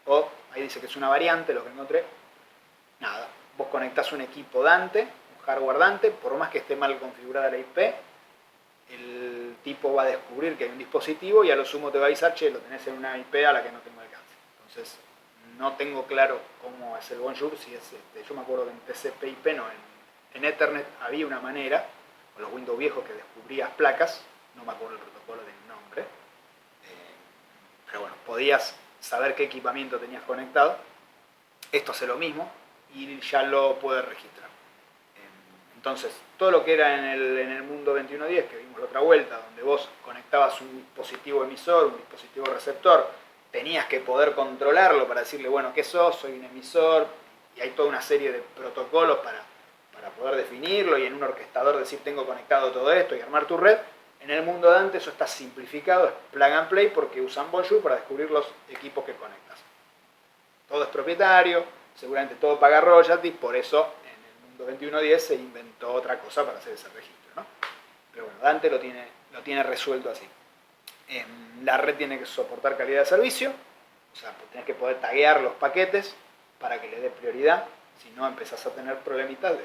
o ahí dice que es una variante, lo que encontré. Nada, vos conectás un equipo Dante, un hardware Dante, por más que esté mal configurada la IP, tipo va a descubrir que hay un dispositivo y a lo sumo te va a avisar, che, lo tenés en una IP a la que no tengo alcance. Entonces, no tengo claro cómo es el Bonjour, si es, yo me acuerdo que en TCP/IP no, en Ethernet había una manera, con los Windows viejos que descubrías placas, no me acuerdo el protocolo del nombre, pero bueno, podías saber qué equipamiento tenías conectado. Esto hace lo mismo y ya lo puedes registrar. Entonces, todo lo que era en el mundo 21.10, que vimos la otra vuelta, donde vos conectabas un dispositivo emisor, un dispositivo receptor, tenías que poder controlarlo para decirle, bueno, ¿qué sos? Soy un emisor, y hay toda una serie de protocolos para poder definirlo, y en un orquestador decir, tengo conectado todo esto, y armar tu red. En el mundo Dante eso está simplificado, es plug and play, porque usan Bonjour para descubrir los equipos que conectas. Todo es propietario, seguramente todo paga royalties, por eso 21.10 se inventó otra cosa para hacer ese registro, ¿no? Pero bueno, Dante lo tiene resuelto así. La red tiene que soportar calidad de servicio, o sea, tenés que poder taguear los paquetes para que le dé prioridad, si no empezás a tener problemitas de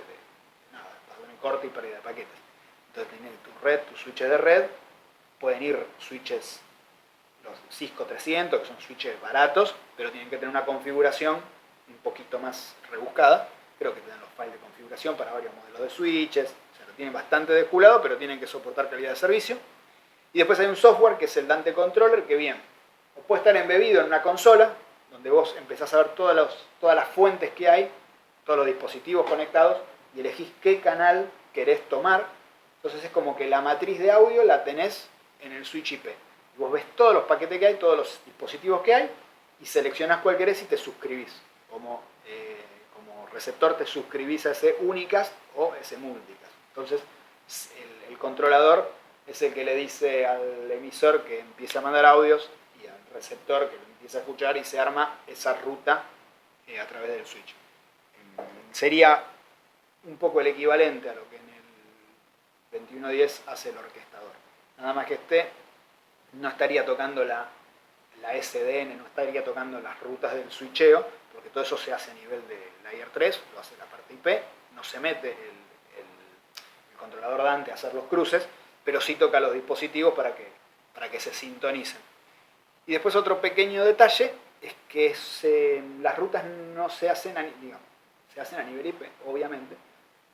corte y pérdida de paquetes. Entonces tenés tu red, tus switches de red, pueden ir switches, los Cisco 300, que son switches baratos, pero tienen que tener una configuración un poquito más rebuscada. Creo que tienen los files de configuración para varios modelos de switches, o sea, lo tienen bastante desculado, pero tienen que soportar calidad de servicio. Y después hay un software que es el Dante Controller, que bien, o puede estar embebido en una consola, donde vos empezás a ver todas las fuentes que hay, todos los dispositivos conectados, y elegís qué canal querés tomar. Entonces es como que la matriz de audio la tenés en el switch IP. Y vos ves todos los paquetes que hay, todos los dispositivos que hay, y seleccionás cuál querés y te suscribís. Como receptor te suscribís a ese Unicast o ese Multicast. Entonces el controlador es el que le dice al emisor que empiece a mandar audios y al receptor que lo empieza a escuchar, y se arma esa ruta a través del switch. Sería un poco el equivalente a lo que en el 21.10 hace el orquestador. Nada más que no estaría tocando la SDN, no estaría tocando las rutas del switcheo, porque todo eso se hace a nivel de Layer 3, lo hace la parte IP, no se mete el controlador Dante a hacer los cruces, pero sí toca los dispositivos para que se sintonicen. Y después otro pequeño detalle es que las rutas no se hacen, se hacen a nivel IP, obviamente,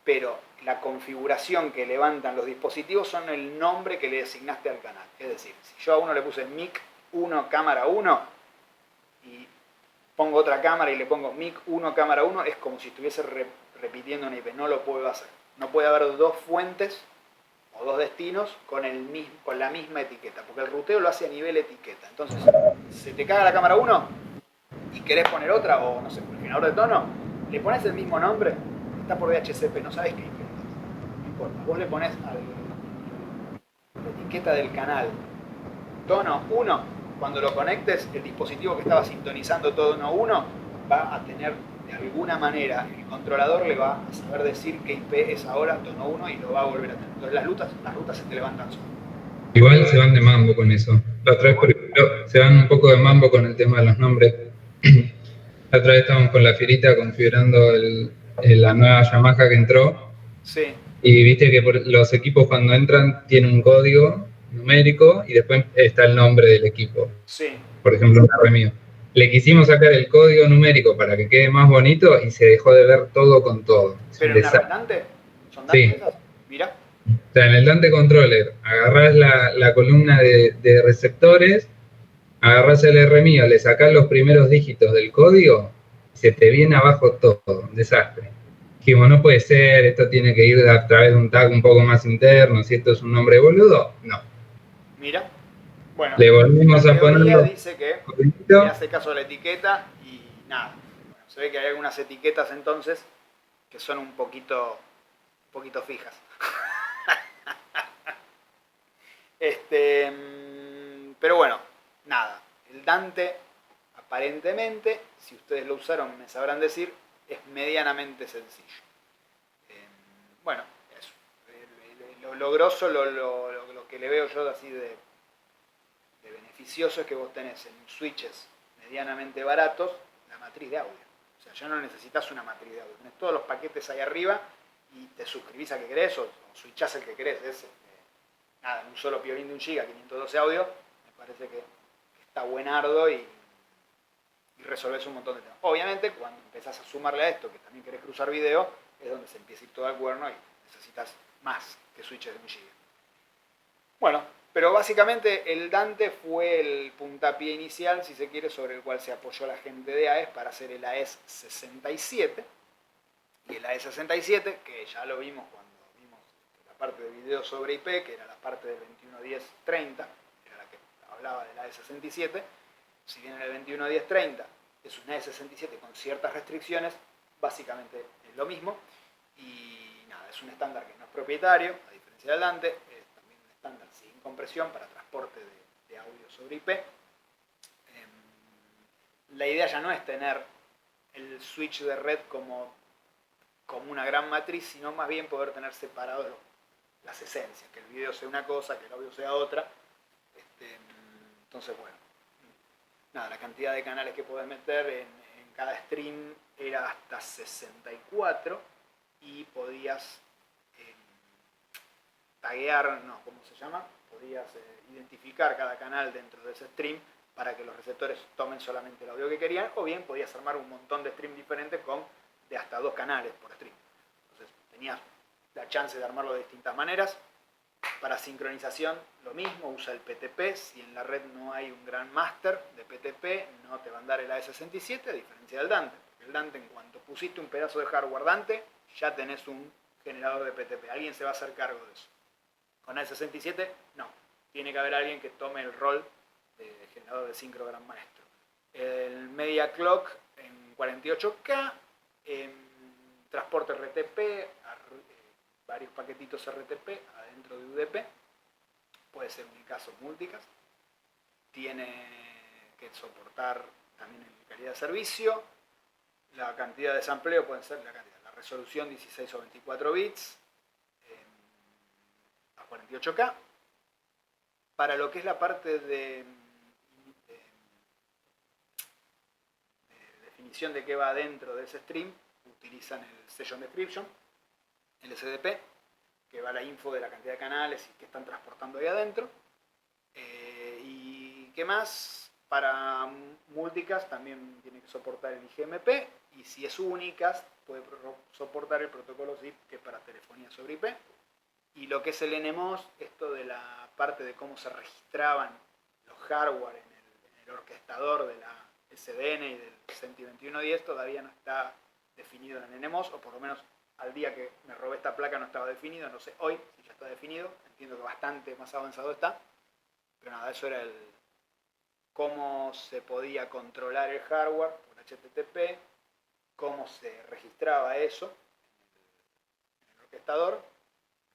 pero la configuración que levantan los dispositivos son el nombre que le designaste al canal. Es decir, si yo a uno le puse mic 1 cámara 1 y pongo otra cámara y le pongo mic 1 cámara 1, es como si estuviese repitiendo una IP. No lo puedo hacer. No puede haber dos fuentes o dos destinos con la misma etiqueta, porque el ruteo lo hace a nivel etiqueta. Entonces, se te caga la cámara 1 y querés poner otra, o no sé, purificador de tono, le pones el mismo nombre, está por DHCP, no sabes qué IP. No importa, vos le pones la etiqueta del canal tono 1, cuando lo conectes, el dispositivo que estaba sintonizando tono 1 va a tener, de alguna manera, el controlador le va a saber decir qué IP es ahora tono 1 y lo va a volver a tener. Entonces las rutas se te levantan solas. Igual se van de mambo con eso. La otra vez, por ejemplo, se van un poco de mambo con el tema de los nombres. La otra vez estábamos con la Firita configurando la nueva Yamaha que entró. Sí. Y viste que los equipos cuando entran tienen un código numérico y después está el nombre del equipo. Sí. Por ejemplo, un R mío. Le quisimos sacar el código numérico para que quede más bonito y se dejó de ver todo con todo. ¿Pero en una Dante? ¿Son Dante sí. esas? Mira. O sea, en el Dante Controller agarrás la columna de receptores, agarrás el R mío, le sacás los primeros dígitos del código y se te viene abajo todo. Un desastre. Dijimos, no puede ser, esto tiene que ir a través de un tag un poco más interno, si esto es un nombre boludo, no. Mira, bueno, le volvimos a poner. Dice que le hace caso a la etiqueta y nada. Bueno, se ve que hay algunas etiquetas entonces que son un poquito fijas. Pero bueno, nada. El Dante, aparentemente, si ustedes lo usaron me sabrán decir, es medianamente sencillo. Bueno, eso. Lo grosso, lo que le veo yo así de beneficioso es que vos tenés en switches medianamente baratos la matriz de audio. O sea, ya no necesitas una matriz de audio. Tenés todos los paquetes ahí arriba y te suscribís a que querés o switchás el que querés. nada, en un solo Piorin de 1 GB, 512 audio, me parece que está buenardo y resolves un montón de temas. Obviamente, cuando empezás a sumarle a esto, que también querés cruzar video, es donde se empieza a ir todo al cuerno y necesitas más que switches de 1 GB. Bueno, pero básicamente el Dante fue el puntapié inicial, si se quiere, sobre el cual se apoyó la gente de AES para hacer el AES-67. Y el AES-67, que ya lo vimos cuando vimos la parte de video sobre IP, que era la parte del 21.10.30, era la que hablaba del AES-67. Si bien el 21.10.30 es un AES-67 con ciertas restricciones, básicamente es lo mismo. Y nada, es un estándar que no es propietario, a diferencia del Dante, es también un estándar sin compresión para transporte de audio sobre IP. La idea ya no es tener el switch de red como una gran matriz, sino más bien poder tener separados las esencias, que el video sea una cosa, que el audio sea otra. Entonces, bueno, nada, la cantidad de canales que podés meter en cada stream era hasta 64 y podías taguear, no, ¿cómo se llama? Podías identificar cada canal dentro de ese stream para que los receptores tomen solamente el audio que querían, o bien podías armar un montón de streams diferentes con de hasta 2 canales por stream. Entonces tenías la chance de armarlo de distintas maneras. Para sincronización, lo mismo, usa el PTP. Si en la red no hay un gran máster de PTP, no te va a dar el AES-67, a diferencia del Dante. Porque el Dante, en cuanto pusiste un pedazo de hardware Dante, ya tenés un generador de PTP. Alguien se va a hacer cargo de eso. Con AES-67, no. Tiene que haber alguien que tome el rol de generador de sincro gran maestro. El Media Clock en 48K, transporte RTP, varios paquetitos RTP adentro de UDP, puede ser unicast o multicast, tiene que soportar también en calidad de servicio, la cantidad de sampleo puede ser la resolución 16 o 24 bits a 48K. Para lo que es la parte de definición de qué va dentro de ese stream, utilizan el Session Description, el SDP, que va la info de la cantidad de canales y que están transportando ahí adentro. ¿Y qué más? Para multicast también tiene que soportar el IGMP, y si es unicast puede soportar el protocolo ZIP, que es para telefonía sobre IP. Y lo que es el NMOS, esto de la parte de cómo se registraban los hardware en el orquestador de la SDN y del CENTI 2110, todavía no está definido en el NMOS, o por lo menos al día que me robé esta placa no estaba definido, no sé hoy si ya está definido, entiendo que bastante más avanzado está, pero nada, eso era cómo se podía controlar el hardware por HTTP, cómo se registraba eso en el orquestador,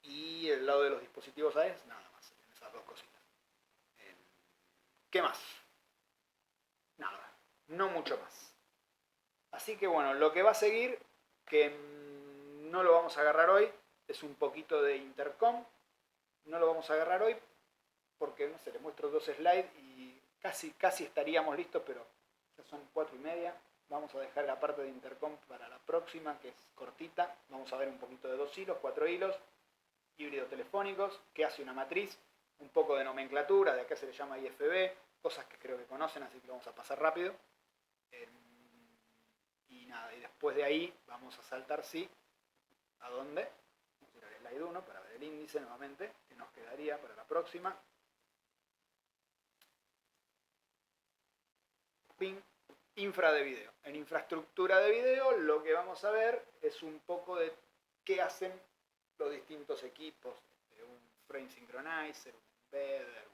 y el lado de los dispositivos AES, nada más, en esas dos cositas. ¿Qué más? Nada, no mucho más. Así que bueno, lo que va a seguir, que no lo vamos a agarrar hoy, es un poquito de intercom. No lo vamos a agarrar hoy porque, no sé, les muestro 2 slides y casi estaríamos listos, pero ya son 4:30. Vamos a dejar la parte de intercom para la próxima, que es cortita. Vamos a ver un poquito de 2 hilos, 4 hilos, híbridos telefónicos, qué hace una matriz, un poco de nomenclatura, de acá se le llama IFB, cosas que creo que conocen, así que lo vamos a pasar rápido. Y nada, y después de ahí vamos a saltar, sí, ¿a dónde? Vamos a ir al slide 1 para ver el índice nuevamente, que nos quedaría para la próxima. Ping, infra de video. En infraestructura de video lo que vamos a ver es un poco de qué hacen los distintos equipos, un frame synchronizer, un embedder,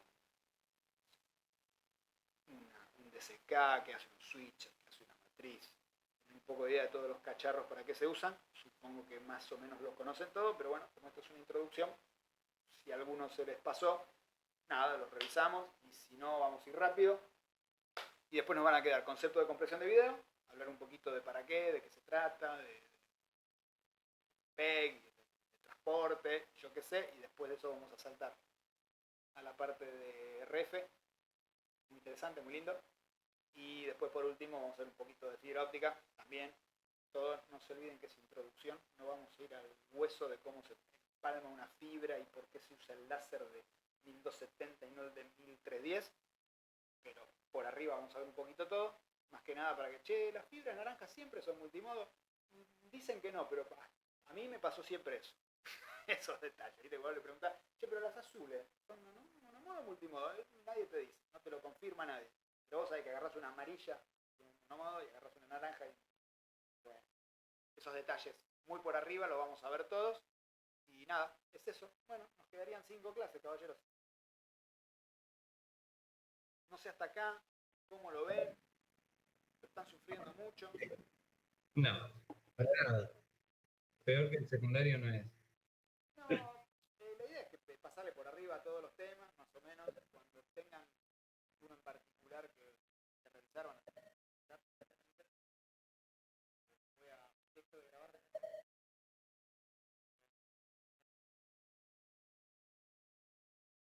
un DSK, que hace un switcher, que hace una matriz. Un poco de idea de todos los cacharros para qué se usan. Supongo que más o menos los conocen todos, pero bueno, como esto es una introducción, si a alguno se les pasó, nada, los revisamos, y si no, vamos a ir rápido. Y después nos van a quedar conceptos de compresión de video, hablar un poquito de para qué, de qué se trata, de PEG, de transporte, yo qué sé, y después de eso vamos a saltar a la parte de RF, muy interesante, muy lindo. Y después, por último, vamos a hacer un poquito de fibra óptica también. Todo, no se olviden que es introducción, no vamos a ir al hueso de cómo se empalma una fibra y por qué se usa el láser de 1270 y no el de 1310, pero por arriba vamos a ver un poquito todo, más que nada para que, che, las fibras naranjas siempre son multimodo. Dicen que no, pero a mí me pasó siempre eso. Esos detalles. ¿Viste? Cuando le preguntás, che, pero las azules son monomodo o multimodo. Nadie te dice, no te lo confirma nadie. Pero vos sabés que agarrás una amarilla, un monomodo, y agarrás una naranja. Y, bueno, esos detalles muy por arriba los vamos a ver todos. Y nada, es eso. Bueno, nos quedarían 5 clases, caballeros. No sé hasta acá, ¿cómo lo ven? ¿Lo están sufriendo mucho? No, Para nada. peor que el secundario no es. No, la idea es que pasarle por arriba a todos los temas, más o menos, cuando tengan uno en particular que realizar, van a